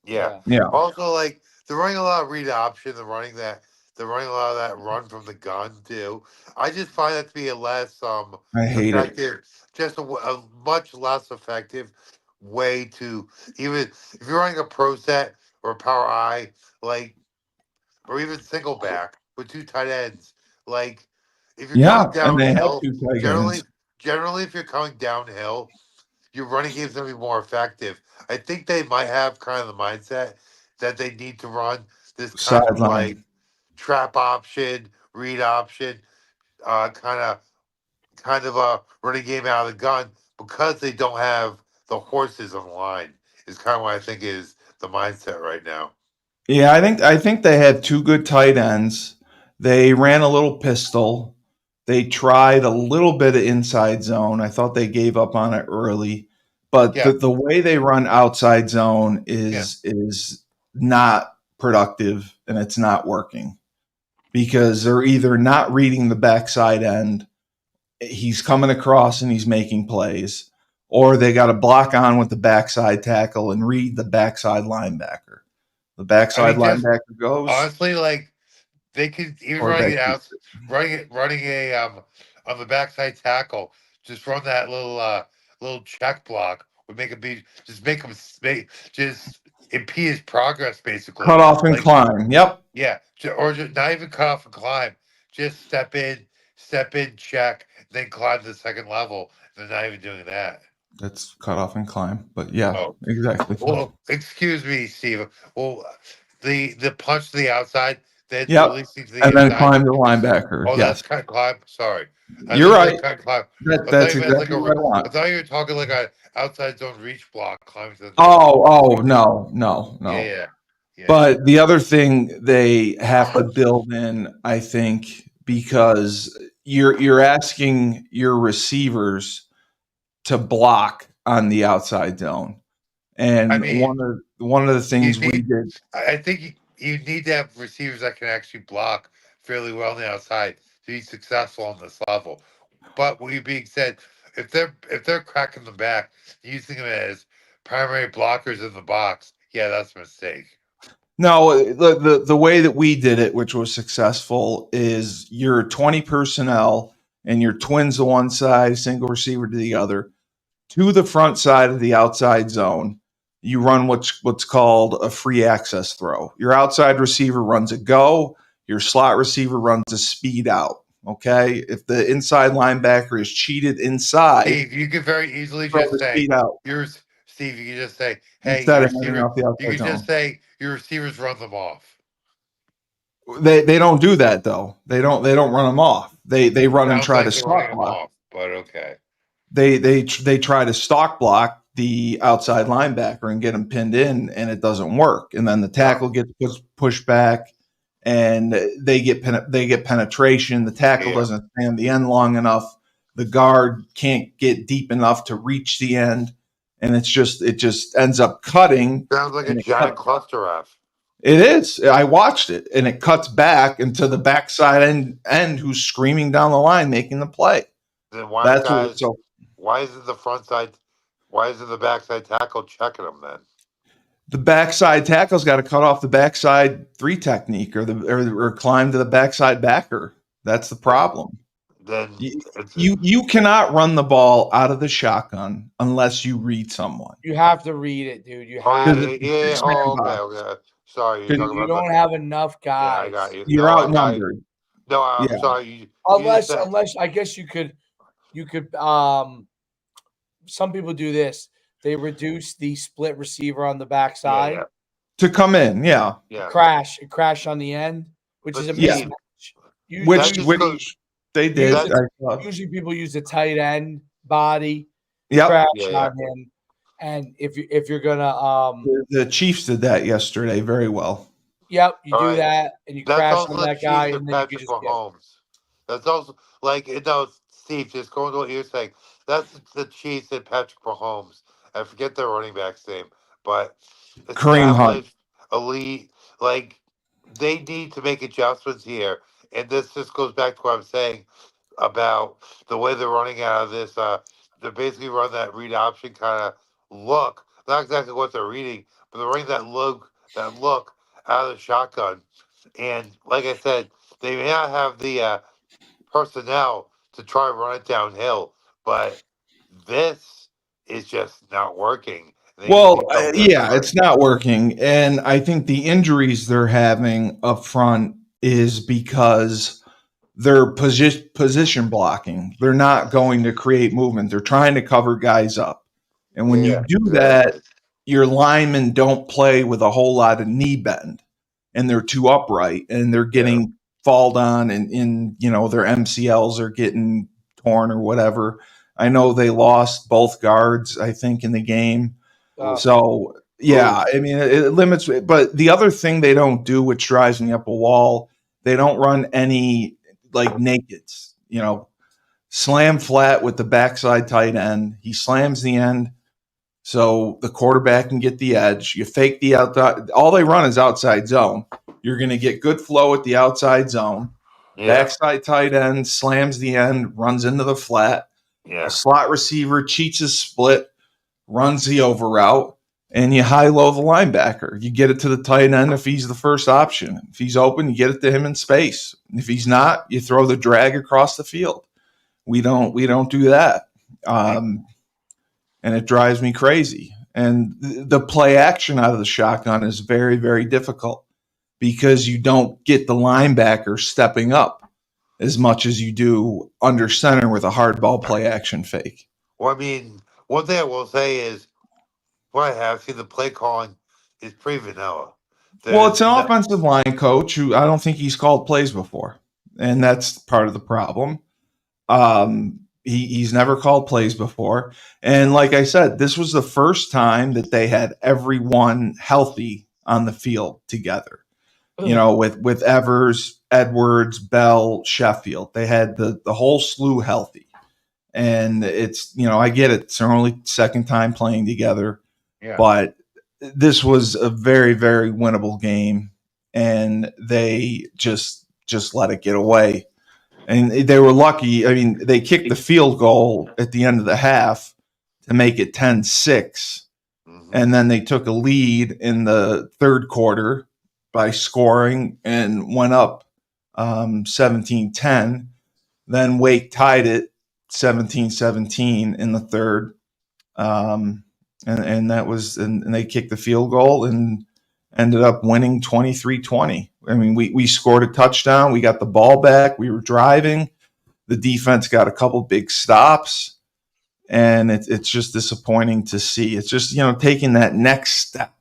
Yeah. Yeah, Also, like they're running a lot of read option. They're running a lot of that run from the gun too. I just find that to be a less I hate it. effective, just a much less effective way to even if you're running a pro set or a power I like or even single back with two tight ends. Like if you're Yeah, coming and they have downhill, 2 tight generally ends. generally if you're coming downhill, your running game's gonna be more effective. I think they might have kind of the mindset that they need to run this kind of like Sideline. trap option, read option, kind of a running game out of the gun because they don't have the horses on the line. Is kind of what I think is the mindset right now. Yeah, I think they had 2 good tight ends. They ran a little pistol. They tried a little bit of inside zone. I thought they gave up on it early, but Yeah, the way they run outside zone yeah. is not productive and it's not working because they're either not reading the backside end, he's coming across and he's making plays, or they got to block on with the backside tackle and read the backside linebacker. The I backside mean, just linebacker goes, honestly, like they could even running quarterback it keeps out, it. running a on the backside tackle. Just run that little check block would make him be just make him make just impede his progress basically. Cut off and Like climb. Yep. yeah, or just not even cut off and climb. Just step in, check, then climb to the second level. They're not even doing that. That's cut off and climb. But yeah, Oh, exactly. well, excuse me, Steve. Well, the punch to the outside, then Yep. releasing to the And then inside. climb the Is linebacker. oh, that's Yes. cut climb. Sorry, I You're thought you said right. cut climb. I thought That's you meant like exactly what I I want. thought you were talking like a outside zone reach block climbing to the next Oh, level. no, no, Yeah, no. yeah, yeah. But the other thing they have to build in, I think, because you're asking your receivers to block on the outside zone. I And mean, one of the you things we need. did, I think you need to have receivers that can actually block fairly well on the outside to be successful on this level. But with you being said, if they're cracking the back, using them as primary blockers in the box, yeah, that's a mistake. no, the way that we did it, which was successful, is you're 20 personnel and you're twins to one side, single receiver to the other, to the front side of the outside zone. You run what's called a free access throw. Your outside receiver runs a go. Your slot receiver runs a speed out. Okay, if the inside linebacker is cheated inside, Steve, you could very easily throw just the say speed out yours. Steve, you can just say, "Hey, instead your of handing receiver." off the You outside can just zone. say your receivers run them off. They don't do that though. They don't run them off. They run and Sounds try to like they're running stalk them block. off, but okay. They try to stalk block the outside linebacker and get him pinned in, and it doesn't work. And then the Wow. tackle gets pushed back, and they get penetration. The tackle Yeah. doesn't stand the end long enough. The guard can't get deep enough to reach the end, and it just ends up cutting. Sounds like a And it giant cut, cluster F. it is. I watched it, and it cuts back into the backside end who's screaming down the line, making the play. Then why aren't That's what. guys? So Why isn't the front side? Why isn't the backside tackle checking them then? the backside tackle's got to cut off the backside three technique or climb to the backside backer. That's the problem. Then You, it's you cannot run the ball out of the shotgun unless you read someone. You have to read it, dude. You oh have yeah, to. yeah, It's a yeah. six-man Oh, okay, box. okay. Sorry, you're 'Cause talking You about don't the. have enough Yeah, I got guys. you. You're No, I got you. outnundered. No, I'm Yeah. sorry. You just said Unless I guess you could you could some people do this. They reduce the split receiver on the backside. To come in, Crash on the end, which But is a Steve, mismatch. Which they did. Usually people use the tight end body, Yep. crash on him. And if you're gonna the Chiefs did that yesterday very well. Yep, you do that and you crash on that guy, and then Patrick you can just Mahomes. That's also like Steve. Just going to what you're saying. That's the Chiefs and Patrick Mahomes. I forget their running back's name, but Kareem Hunt, elite. Like they need to make adjustments here, and this just goes back to what I'm saying about the way they're running out of this. They're basically running that read option kind of look. Not exactly what they're reading, but they're running that look out of the shotgun. And like I said, they may not have the personnel to try and run it downhill, but this is just not working. It's not working. And I think the injuries they're having up front is because they're position blocking. They're not going to create movement. They're trying to cover guys up. And when you do that, your linemen don't play with a whole lot of knee bend, and they're too upright, and they're getting falled on, and their MCLs are getting torn or whatever. I know they lost both guards, I think, in the game. So, I mean, it limits. But the other thing they don't do, which drives me up a wall, they don't run any like nakeds, slam flat with the backside tight end. He slams the end so the quarterback can get the edge. You fake the outside. All they run is outside zone. You're going to get good flow at the outside zone. Backside tight end slams the end, runs into the flat. The slot receiver cheats his split, runs the over route, and you high-low the linebacker. You get it to the tight end if he's the first option. If he's open, you get it to him in space. If he's not, you throw the drag across the field. We don't do that. And it drives me crazy. And the play action out of the shotgun is very, very difficult because you don't get the linebacker stepping up as much as you do under center with a hard ball play action fake. Well, I mean, one thing I will say is what I have seen the play calling is pretty vanilla. It's an offensive line coach who I don't think he's called plays before, and that's part of the problem. He's never called plays before. And like I said, this was the first time that they had everyone healthy on the field together. With Evers, Edwards, Bell, Sheffield. They had the whole slew healthy. And it's, I get it. It's their only second time playing together. Yeah. But this was a very, very winnable game. And they just let it get away. And they were lucky. I mean, they kicked the field goal at the end of the half to make it 10-6. Mm-hmm. And then they took a lead in the third quarter by scoring and went up 17-10. Then Wake tied it 17-17 in the third. And that was, and they kicked the field goal and ended up winning 23-20. I mean, we scored a touchdown. We got the ball back. We were driving. The defense got a couple big stops. And it's just disappointing to see. It's just, taking that next step.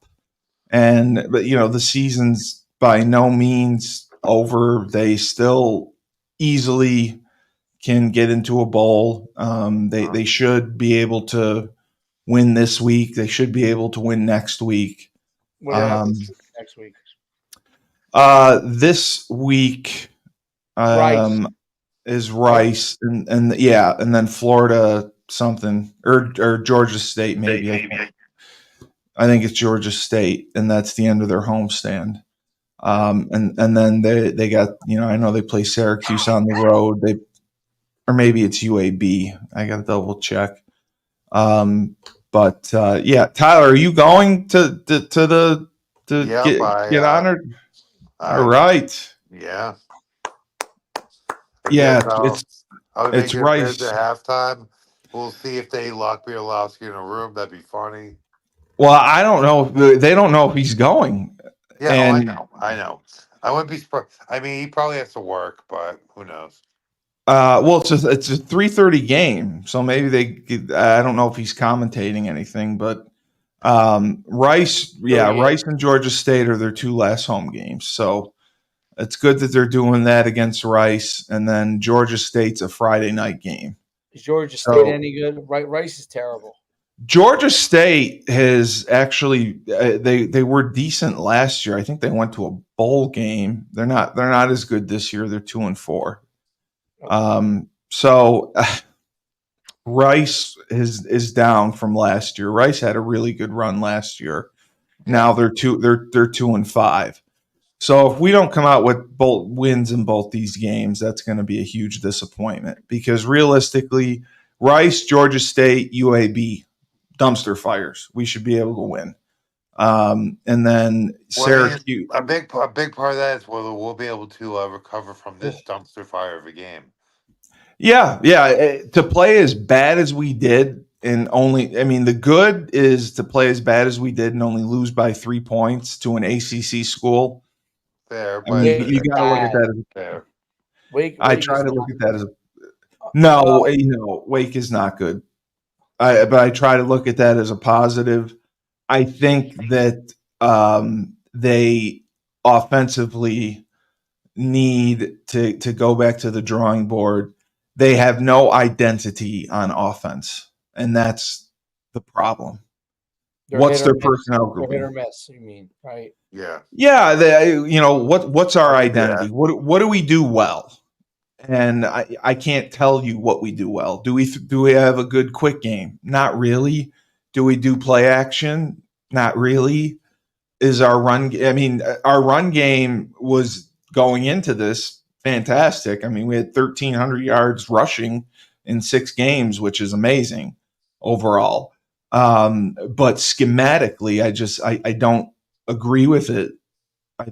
But the season's by no means over. They still easily can get into a bowl. They should be able to win this week. They should be able to win next week. Next week? This week Rice. is Rice, and then Florida something or Georgia State maybe. I think it's Georgia State, and that's the end of their homestand. And then they got, I know they play Syracuse on the road. Or maybe it's UAB. I got to double check. But Tyler, are you going to get honored? All right. Yeah. It's Rice. At halftime. We'll see if they lock Bielowski in a room. That'd be funny. Well, I don't know. They don't know if he's going. Yeah, I know. I wouldn't be surprised. I mean, he probably has to work, but who knows? Well, it's a 3:30 game, so maybe I don't know if he's commentating anything, but Rice and Georgia State are their two last home games, so it's good that they're doing that against Rice, and then Georgia State's a Friday night game. Is Georgia State any good? Rice is terrible. Georgia State has actually they were decent last year. I think they went to a bowl game. They're not as good this year. They're 2-4. So Rice is down from last year. Rice had a really good run last year. Now they're 2-5. So if we don't come out with both wins in both these games, that's going to be a huge disappointment because realistically, Rice, Georgia State, UAB, dumpster fires. We should be able to win. And then Syracuse. A big part of that is whether we'll be able to recover from this dumpster fire of a game. Yeah. To play as bad as we did the good is to play as bad as we did and only lose by 3 points to an ACC school. Fair, but you got to look at that as fair. Wake I try to look at that as Wake is not good. But I try to look at that as a positive. I think that they offensively need to go back to the drawing board. They have no identity on offense, and that's the problem. What's their personnel group? Hit or miss, you mean, right? Yeah. Yeah, what's our identity? Yeah. What do we do well? And I can't tell you what we do well. Do we have a good quick game? Not really. Do we do play action? Not really. Is our run? Our run game was going into this fantastic. We had 1,300 yards rushing in 6 games, which is amazing overall. But schematically, I don't agree with it. I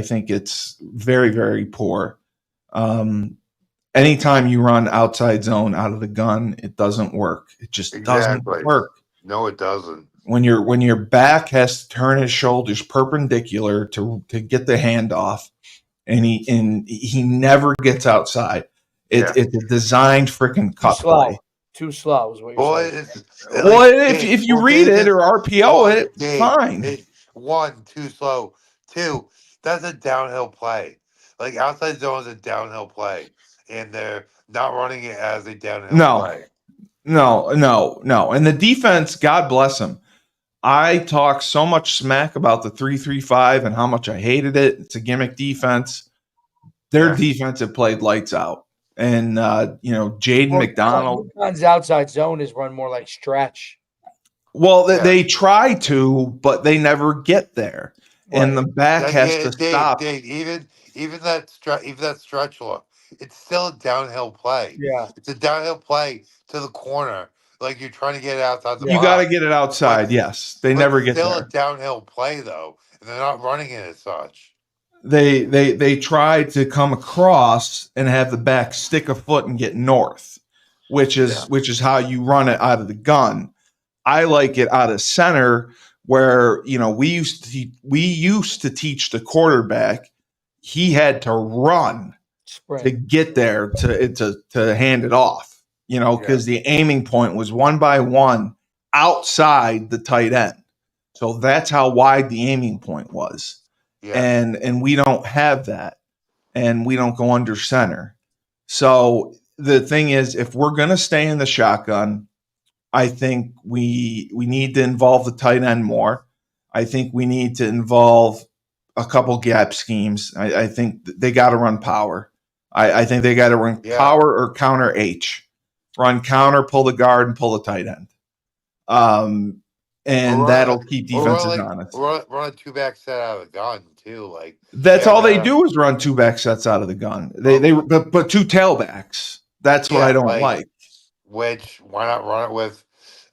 think it's very, very poor. Anytime you run outside zone out of the gun, it doesn't work. It just doesn't work. No, it doesn't. When your back has to turn his shoulders perpendicular to get the handoff, and he never gets outside. It's a designed freaking cut play. Too slow is what you're saying. If you read it or RPO it, fine. Too slow. 2, that's a downhill play. Like outside zone is a downhill play, and they're not running it as a downhill play. No. And the defense, God bless them. I talk so much smack about the 3-3-5 and how much I hated it. It's a gimmick defense. Their defensive played lights out. And, Jaden McDonald. UConn's outside zone is run more like stretch. Well, they try to, but they never get there. Right. And the back has to stop. Even that stretch look, it's still a downhill play. Yeah. It's a downhill play to the corner. Like you're trying to get it outside the box. You got to get it outside, yes. They never get there. It's still a downhill play, though, and they're not running it as such. They tried to come across and have the back stick a foot and get north, which is how you run it out of the gun. I like it out of center where, we used to teach the quarterback he had to run to get there to hand it off. Because the aiming point was 1 by 1 outside the tight end. So that's how wide the aiming point was. Yeah. And we don't have that. And we don't go under center. So the thing is, if we're going to stay in the shotgun, I think we need to involve the tight end more. I think we need to involve a couple gap schemes. I think they got to run power. I think they got to run power or counter H. Run counter, pull the guard, and pull the tight end. That'll keep defenses honest. Run a 2-back set out of the gun too. That's all they do is run 2-back sets out of the gun. They put 2 tailbacks. That's what I don't like. Which why not run it with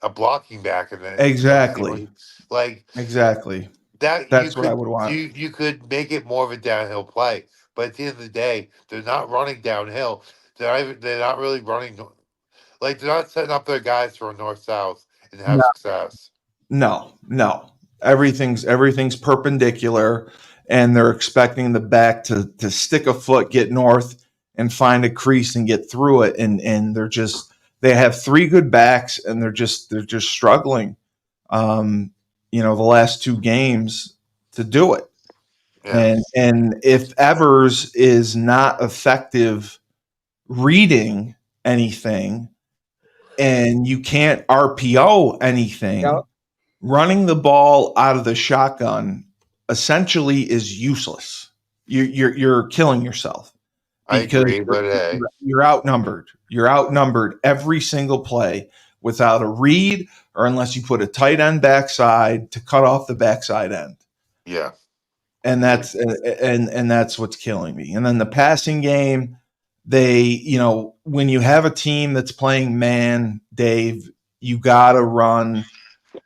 a blocking back and then exactly. Exactly. That's what I would want. You could make it more of a downhill play, but at the end of the day, they're not running downhill. They're not really running. They're not setting up their guys to run north-south and have success. No. Everything's perpendicular, and they're expecting the back to stick a foot, get north, and find a crease and get through it. And they have 3 good backs, and they're just struggling. The last 2 games to do it. Yeah. And if Evers is not effective reading anything, and you can't RPO anything, Yep. running the ball out of the shotgun essentially is useless. You're killing yourself I because agree, but hey, you're outnumbered. You're outnumbered every single play without a read, or unless you put a tight end backside to cut off the backside end. yeah. And that's what's killing me. And then the passing game, when you have a team that's playing man, Dave, you got to run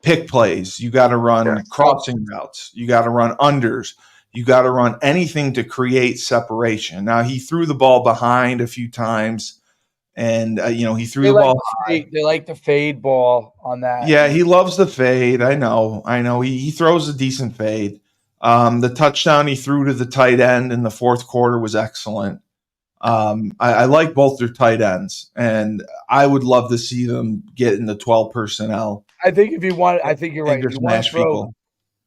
pick plays. You got to run crossing routes. You got to run unders. You got to run anything to create separation. Now, he threw the ball behind a few times, and he threw the ball high. They like the fade ball on that. Yeah, he loves the fade. I know. He throws a decent fade. The touchdown he threw to the tight end in the fourth quarter was excellent. I like both their tight ends, and I would love to see them get in the 12 personnel. I think you're right. If you want to throw, people.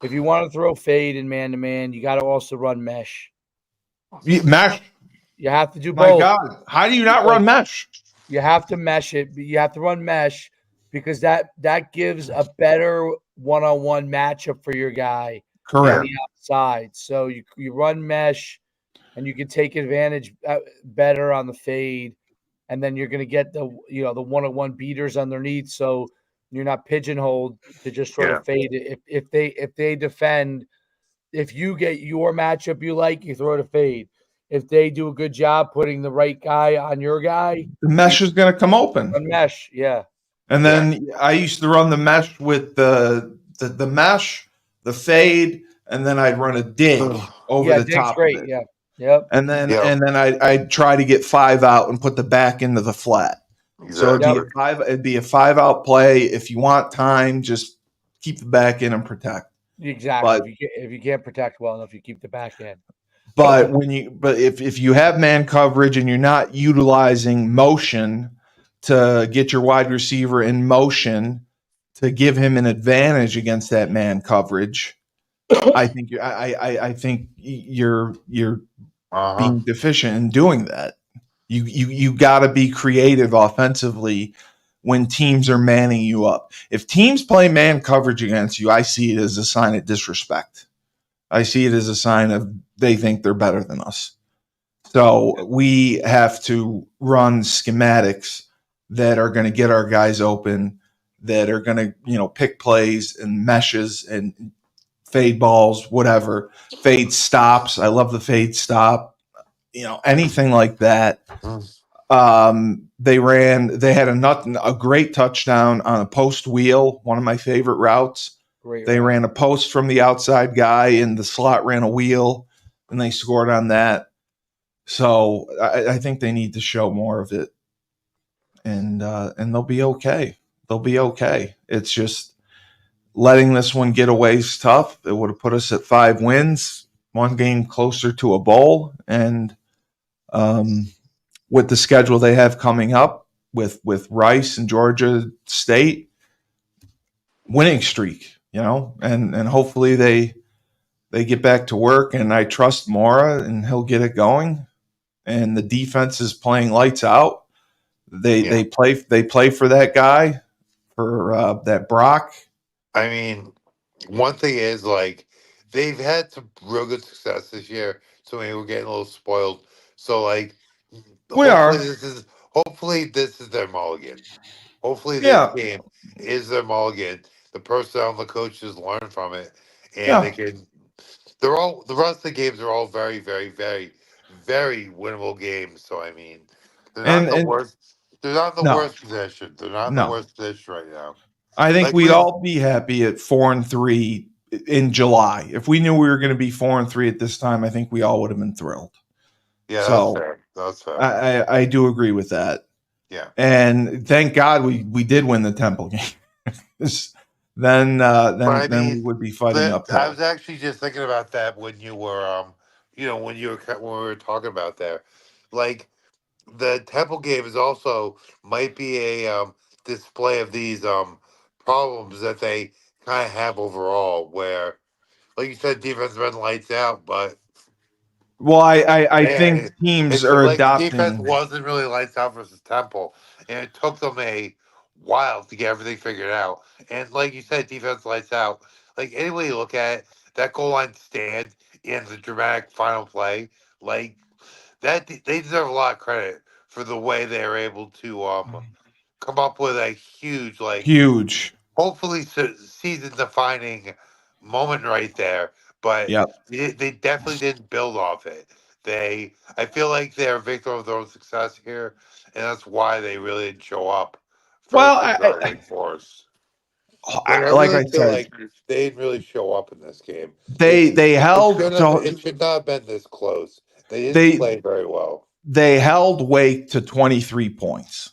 If you want to throw fade and man to man, you got to also run mesh. Mesh. You have to do My both. God, how do you not run mesh? You have to mesh it. You have to run mesh because that gives a better one-on-one matchup for your guy. Correct. On the outside. So you run mesh, and you can take advantage better on the fade, and then you're going to get the one-on-one beaters underneath. So you're not pigeonholed to just sort of fade it. If they defend, if you get your matchup you like, you throw it a fade. If they do a good job putting the right guy on your guy, the mesh is going to come open. A mesh, yeah. And then I used to run the mesh with the mesh, the fade, and then I'd run a dig over the top great. of it. Yeah. Yep. And then I'd try to get 5 out and put the back into the flat. Exactly. So it'd be a 5 out play. If you want time, just keep the back in and protect. Exactly. But if you can't protect well enough, you keep the back in. But if you have man coverage and you're not utilizing motion to get your wide receiver in motion to give him an advantage against that man coverage, I think you're being deficient in doing that. You got to be creative offensively when teams are manning you up. If teams play man coverage against you, I see it as a sign of disrespect. I see it as a sign of they think they're better than us. So we have to run schematics that are going to get our guys open, that are going to, pick plays and meshes and fade balls, whatever. Fade stops. I love the fade stop. Anything like that. They had a great touchdown on a post wheel, one of my favorite routes. They ran a post from the outside guy, and the slot ran a wheel, and they scored on that. So I think they need to show more of it, and they'll be okay. They'll be okay. It's just letting this one get away is tough. It would have put us at 5 wins, one game closer to a bowl, and with the schedule they have coming up with Rice and Georgia State, winning streak. And hopefully they get back to work, and I trust Mora and he'll get it going. And the defense is playing lights out. They play for that guy, for that Brock. I mean, one thing is they've had some real good success this year, so maybe we're getting a little spoiled. So hopefully this is their mulligan. Hopefully this game is their mulligan. The personnel and the coaches learn from it, and they can. The rest of the games are all very, very, very, very winnable games. So I mean, they're not the worst. They're not in the worst position. They're not in the worst position right now. I think we'd all be happy at 4-3 in July. If we knew we were going to be 4-3 at this time, I think we all would have been thrilled. Yeah, so that's fair. I do agree with that. Yeah. And thank God we did win the Temple game. then we would be fighting uphill. I was actually just thinking about that when you were when we were talking about there. the Temple game is also might be a display of these problems that they kind of have overall. Where, like you said, defense been lights out, but Well, I think man, teams it's are like the defense adopting. wasn't really lights out versus Temple, and it took them a while to get everything figured out. And like you said, defense lights out. Like any way you look at it, that goal line stand in the dramatic final play, like that, they deserve a lot of credit for the way they are able to come up with a huge, like, Huge. hopefully season defining moment right there. But Yep. they definitely didn't build off it. I feel like they're a victim of their own success here, and that's why they really didn't show up Well, versus Wake Forest. Like, I like really I feel said, like they didn't really show up in this game. they held It should not have been this close. They didn't they play very well. they held Wake to 23 points.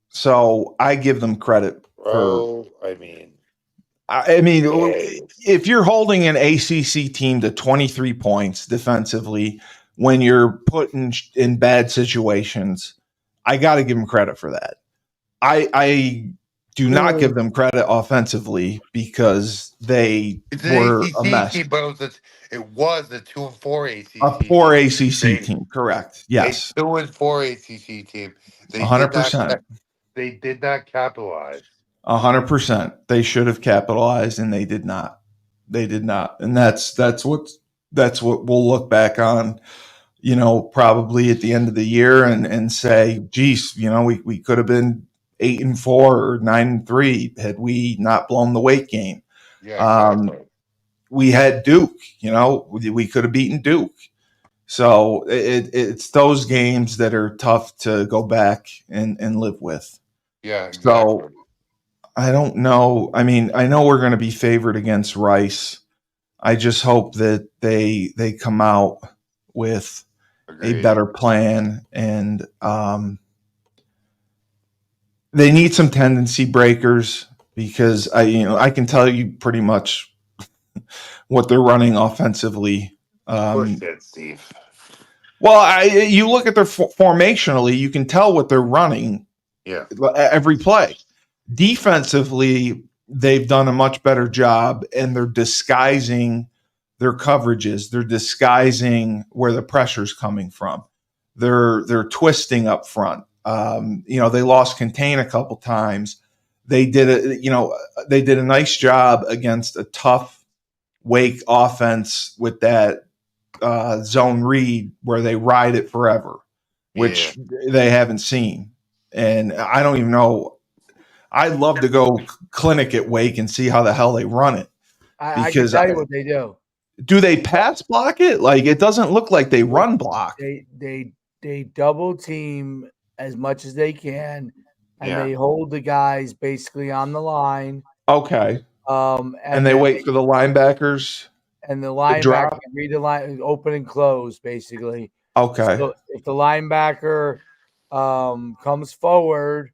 So I give them credit for. Bro, I mean, I mean, if you're holding an ACC team to 23 points defensively when you're put in bad situations, I got to give them credit for that. I do not give them credit offensively because they it's were an a ACC mess. team, but it was a 2-4 ACC. A poor ACC team, correct? Yes, a 2-4 ACC team. 100%. They did not capitalize. 100%. They should have capitalized, and they did not. They did not, and that's what we'll look back on. Probably at the end of the year and say, geez, we could have been 8-4 or 9-3 had we not blown the Wake game. Yeah, exactly. We had Duke, we could have beaten Duke. So it's those games that are tough to go back and live with. Yeah, exactly. So I don't know. I mean, I know we're going to be favored against Rice. I just hope that they come out with a better plan, and they need some tendency breakers because I can tell you pretty much what they're running offensively. Push it, Steve. Well, you look at their formationally, you can tell what they're running. Yeah, every play. Defensively, they've done a much better job, and they're disguising their coverages. They're disguising where the pressure's coming from. They're twisting up front. They lost contain a couple times. They did a nice job against a tough Wake offense with that zone read where they ride it forever, which they haven't seen. And I don't even know. I'd love to go clinic at Wake and see how the hell they run it. I can tell you what they do. Do they pass block it? Like, it doesn't look like they run block. They double team as much as they can, and they hold the guys basically on the line. Okay. And they wait for the linebackers. And the linebacker can read the line, open and close, basically. Okay. So if the linebacker comes forward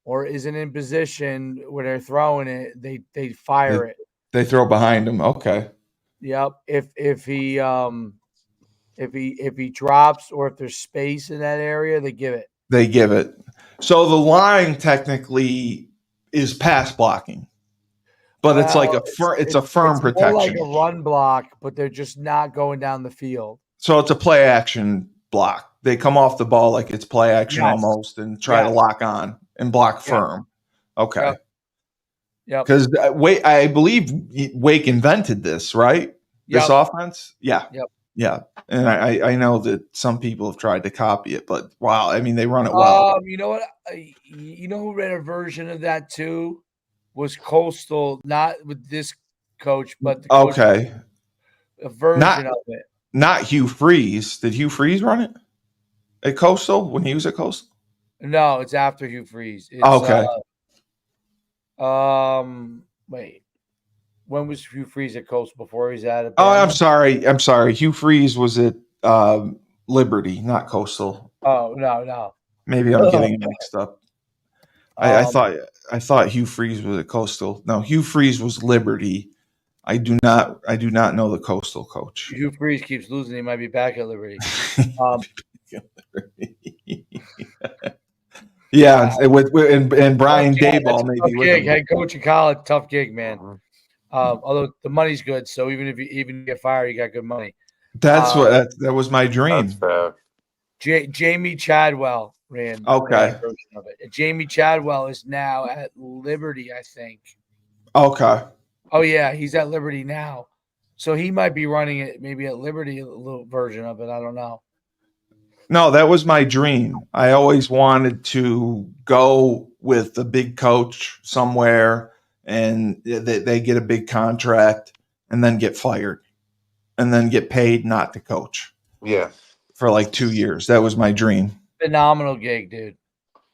or isn't in position where they're throwing it, they fire it. They throw behind him. Okay. Yep. If he drops or if there's space in that area, they give it. They give it. So the line technically is pass blocking, but it's like a firm protection. More like a run block, but they're just not going down the field. So it's a play action block. They come off the ball like it's play action almost and try to lock on and block firm. Okay. Yeah. Because I believe Wake invented this, right? This offense? Yeah. Yep. Yeah. And I know that some people have tried to copy it, but wow, I mean, they run it well. You know what? You know who ran a version of that too? Was Coastal, not with this coach, but the coach a version of it. Not Hugh Freeze. Did Hugh Freeze run it at Coastal when he was at Coastal? No, it's after Hugh Freeze. It's, okay. Wait. When was Hugh Freeze at Coastal before he's at it? Oh, I'm sorry. Hugh Freeze was at Liberty, not Coastal. Oh, no. Maybe I'm getting it mixed up. I thought Hugh Freeze was at Coastal. No, Hugh Freeze was Liberty. I do not know the Coastal coach. Hugh Freeze keeps losing. He might be back at Liberty. Yeah, and Brian Yeah, Dayball that's a maybe tough with gig. him. Head coach in college, tough gig, man. Mhm. Although the money's good, so even if you get fired, you got good money. That's that was my dream. That's fair. Jamie Chadwell ran Okay. a version of it. And Jamie Chadwell is now at Liberty, I think. Okay. Oh yeah, he's at Liberty now, so he might be running it maybe at Liberty, a little version of it. I don't know. No, that was my dream. I always wanted to go with a big coach somewhere, and they get a big contract, and then get fired, and then get paid not to coach Yeah. for like 2 years. That was my dream. Phenomenal gig, dude.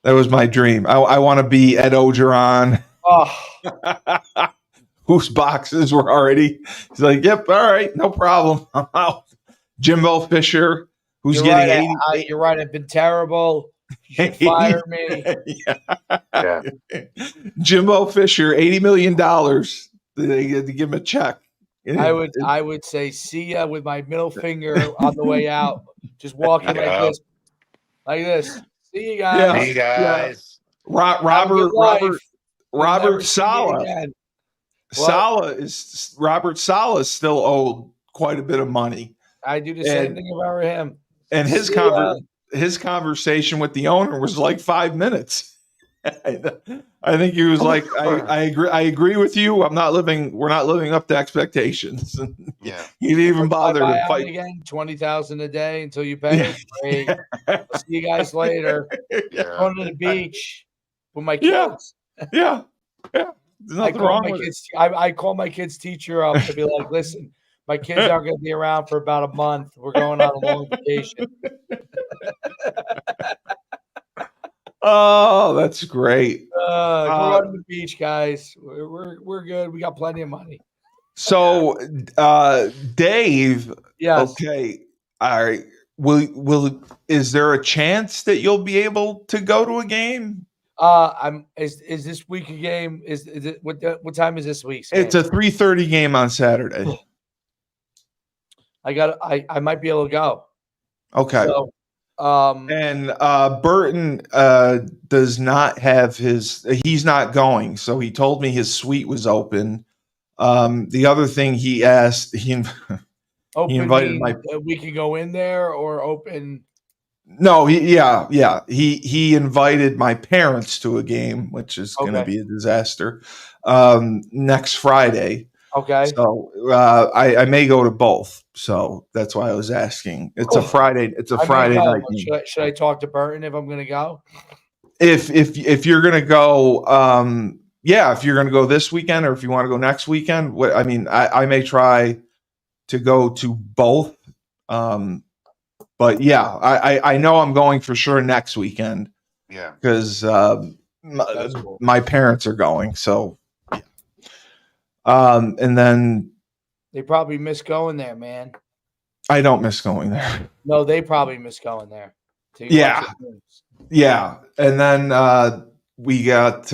That was my dream. I want to be Ed Ogeron, Oh, whose boxes were already. He's like, yep, all right, no problem. I'm out. Jimbo Fisher, who's you're getting right. 80. You're right. I've been terrible. You should fire me. Yeah. Jimbo Fisher, $80 million. They had to give him a check. I would say see ya with my middle finger on the way out. Just walking Yeah. like this. See you guys. See you guys. Have a good life. We'll never Robert see you Saleh. again. Robert Saleh is still owed quite a bit of money. I do the same thing about him. And his See ya. his conversation with the owner was like 5 minutes. I think he was like, I agree with you. We're not living up to expectations. Yeah. He didn't even bother to fight again. 20,000 a day until you pay. Great. I'll see you guys later. Yeah. Going to the beach with my kids. Yeah. There's nothing wrong with it. I call my kid's teacher up to be like, listen, my kids aren't going to be around for about a month. We're going on a long vacation. Oh, that's great. Go on to the beach, guys. We're good. We got plenty of money. So, Dave. Yes. Okay. All right. Is there a chance that you'll be able to go to a game? Is this week a game? Is it what time is this week's game? It's a 3:30 game on Saturday. I might be able to go. Okay. So, and Burton does not have he's not going. So he told me his suite was open. The other thing he asked, he invited we can go in there or open. No, he invited my parents to a game, which is going to be a disaster, next Friday. Okay. So I may go to both. So that's why I was asking. It's a Friday. It's a Friday night game. Should I talk to Burton if I'm going to go? If you're going to go, if you're going to go this weekend, or if you want to go next weekend, I may try to go to both. But yeah, I know I'm going for sure next weekend. Yeah, because cool. My parents are going. So, and then they probably miss going there, man. I don't miss going there. No, they probably miss going there. Yeah. And then we got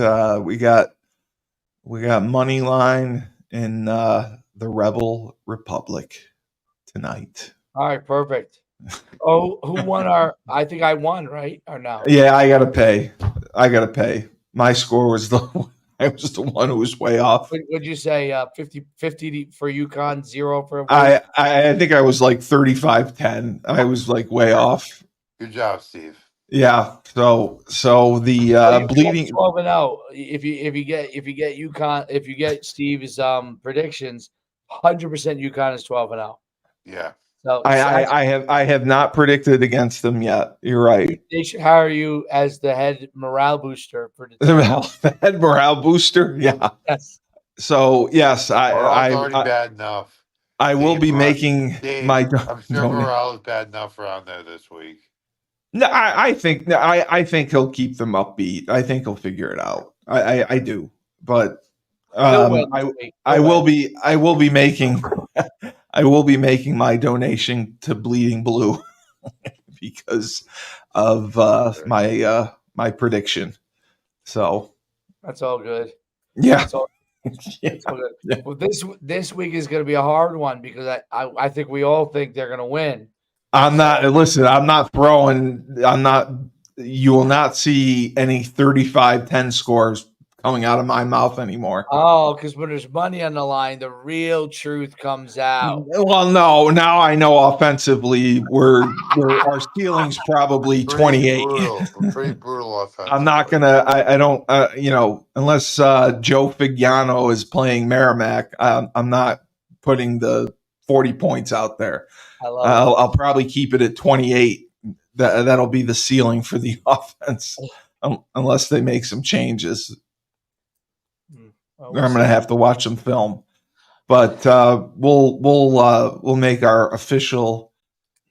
money line in the Rebel Republic tonight. All right, perfect. Oh, who won I think I won, right? Or no? Yeah, I gotta pay. My score was I was the one who was way off. Would you say 50 for UConn, 0 for? I think I was like 35-10. I was like way off. Good job, Steve. Yeah. So the bleeding 12-0. If you get UConn, if you get Steve's predictions, 100% UConn is 12-0. Yeah. So I have not predicted against them yet. You're right. They should hire you as the head morale booster for the head morale booster. Yeah. Yes. So yes, I already bad enough. I will be making my. I'm sure morale is bad enough around there this week. No, I think he'll keep them upbeat. I think he'll figure it out. I do, but I will be making. I will be making my donation to Bleeding Blue because of my prediction. So that's all good. Yeah. That's all good. Yeah. Well, this week is going to be a hard one because I think we all think they're going to win. I'm not you will not see any 35-10 scores coming out of my mouth anymore. Oh, because when there's money on the line, the real truth comes out. Well, no. Now I know offensively our ceiling's probably 28. Pretty brutal offense. I'm not gonna. I don't. Unless Joe Figiano is playing Merrimack, I'm not putting the 40 points out there. I'll probably keep it at 28. That'll be the ceiling for the offense, unless they make some changes. I'm going to have to watch some film, but we'll make our official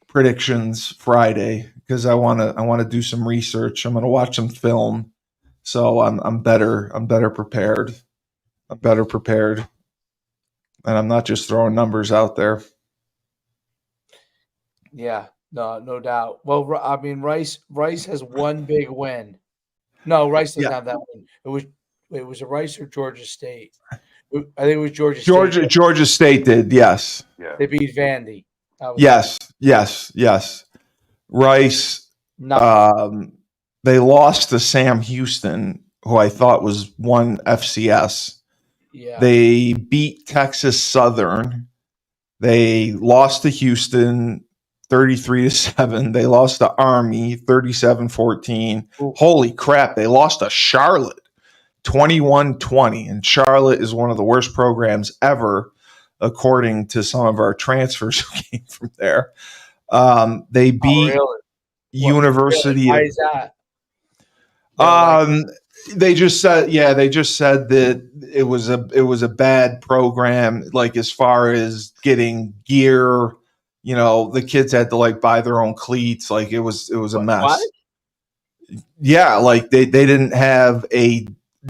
predictions Friday because I want to do some research. I'm going to watch some film, so I'm better prepared. I'm better prepared, and I'm not just throwing numbers out there. Yeah, no doubt. Well, I mean, Rice has one big win. No, Rice doesn't have that win. It was a Rice or Georgia State. I think it was Georgia State. Georgia State did, yes. Yeah. They beat Vandy. Yes. Rice. They lost to Sam Houston, who I thought was one FCS. Yeah. They beat Texas Southern. They lost to Houston 33-7. They lost to Army 37-14. Ooh. Holy crap. They lost to Charlotte 21-20. And Charlotte is one of the worst programs ever, according to some of our transfers who came from there. They beat University. Why is that? They just said that it was a bad program, like as far as getting gear. The kids had to buy their own cleats. It was a mess. What? Yeah, they didn't have a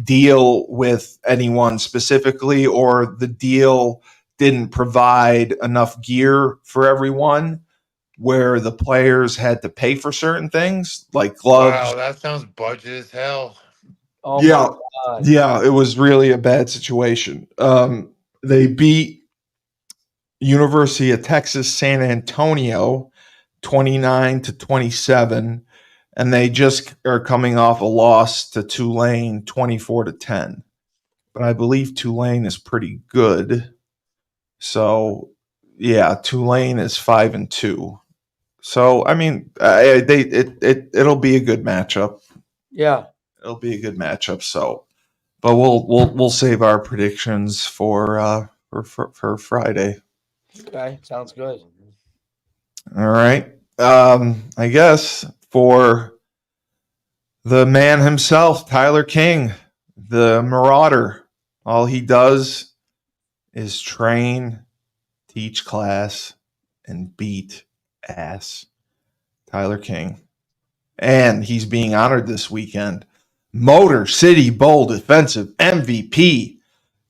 deal with anyone specifically, or the deal didn't provide enough gear for everyone, where the players had to pay for certain things like gloves. Wow, that sounds budget as hell. Oh yeah, my God. Yeah, it was really a bad situation. They beat University of Texas San Antonio 29-27, and they just are coming off a loss to Tulane 24-10. But I believe Tulane is pretty good. So, yeah, Tulane is 5-2. So, I mean, it'll be a good matchup. Yeah, it'll be a good matchup. So, but we'll save our predictions for Friday. Okay, sounds good. All right. I guess for the man himself, Tyler King, the Marauder, all he does is train, teach class, and beat ass. Tyler King. And he's being honored this weekend. Motor City Bowl Defensive MVP.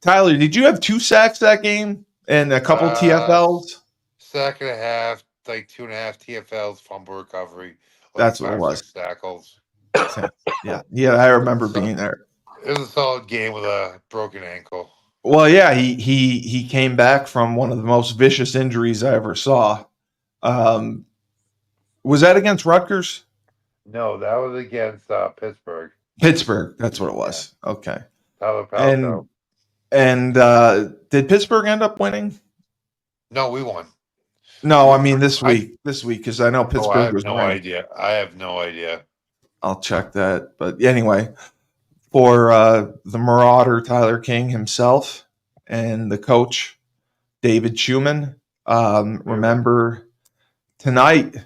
Tyler, did you have 2 sacks that game and a couple TFLs? Sack and a half, 2.5 TFLs, fumble recovery. That's what it was. Tackles. Yeah, I remember being there. It was a solid game with a broken ankle. Well, yeah, he came back from one of the most vicious injuries I ever saw. Was that against Rutgers? No, that was against Pittsburgh. Pittsburgh, that's what it was. Yeah. Okay. And did Pittsburgh end up winning? No, we won. No, I mean this week, because I know Pittsburgh was winning. I have no idea. I'll check that. But anyway, for the Marauder, Tyler King himself, and the coach, David Schuman, remember tonight,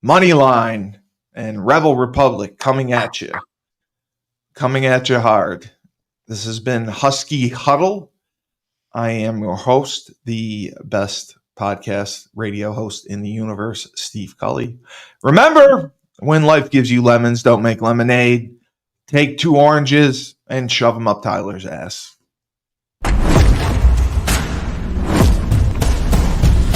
Moneyline and Rebel Republic coming at you hard. This has been Husky Huddle. I am your host, the best podcast radio host in the universe, Steve Cully. Remember, when life gives you lemons, don't make lemonade. Take 2 oranges and shove them up Tyler's ass.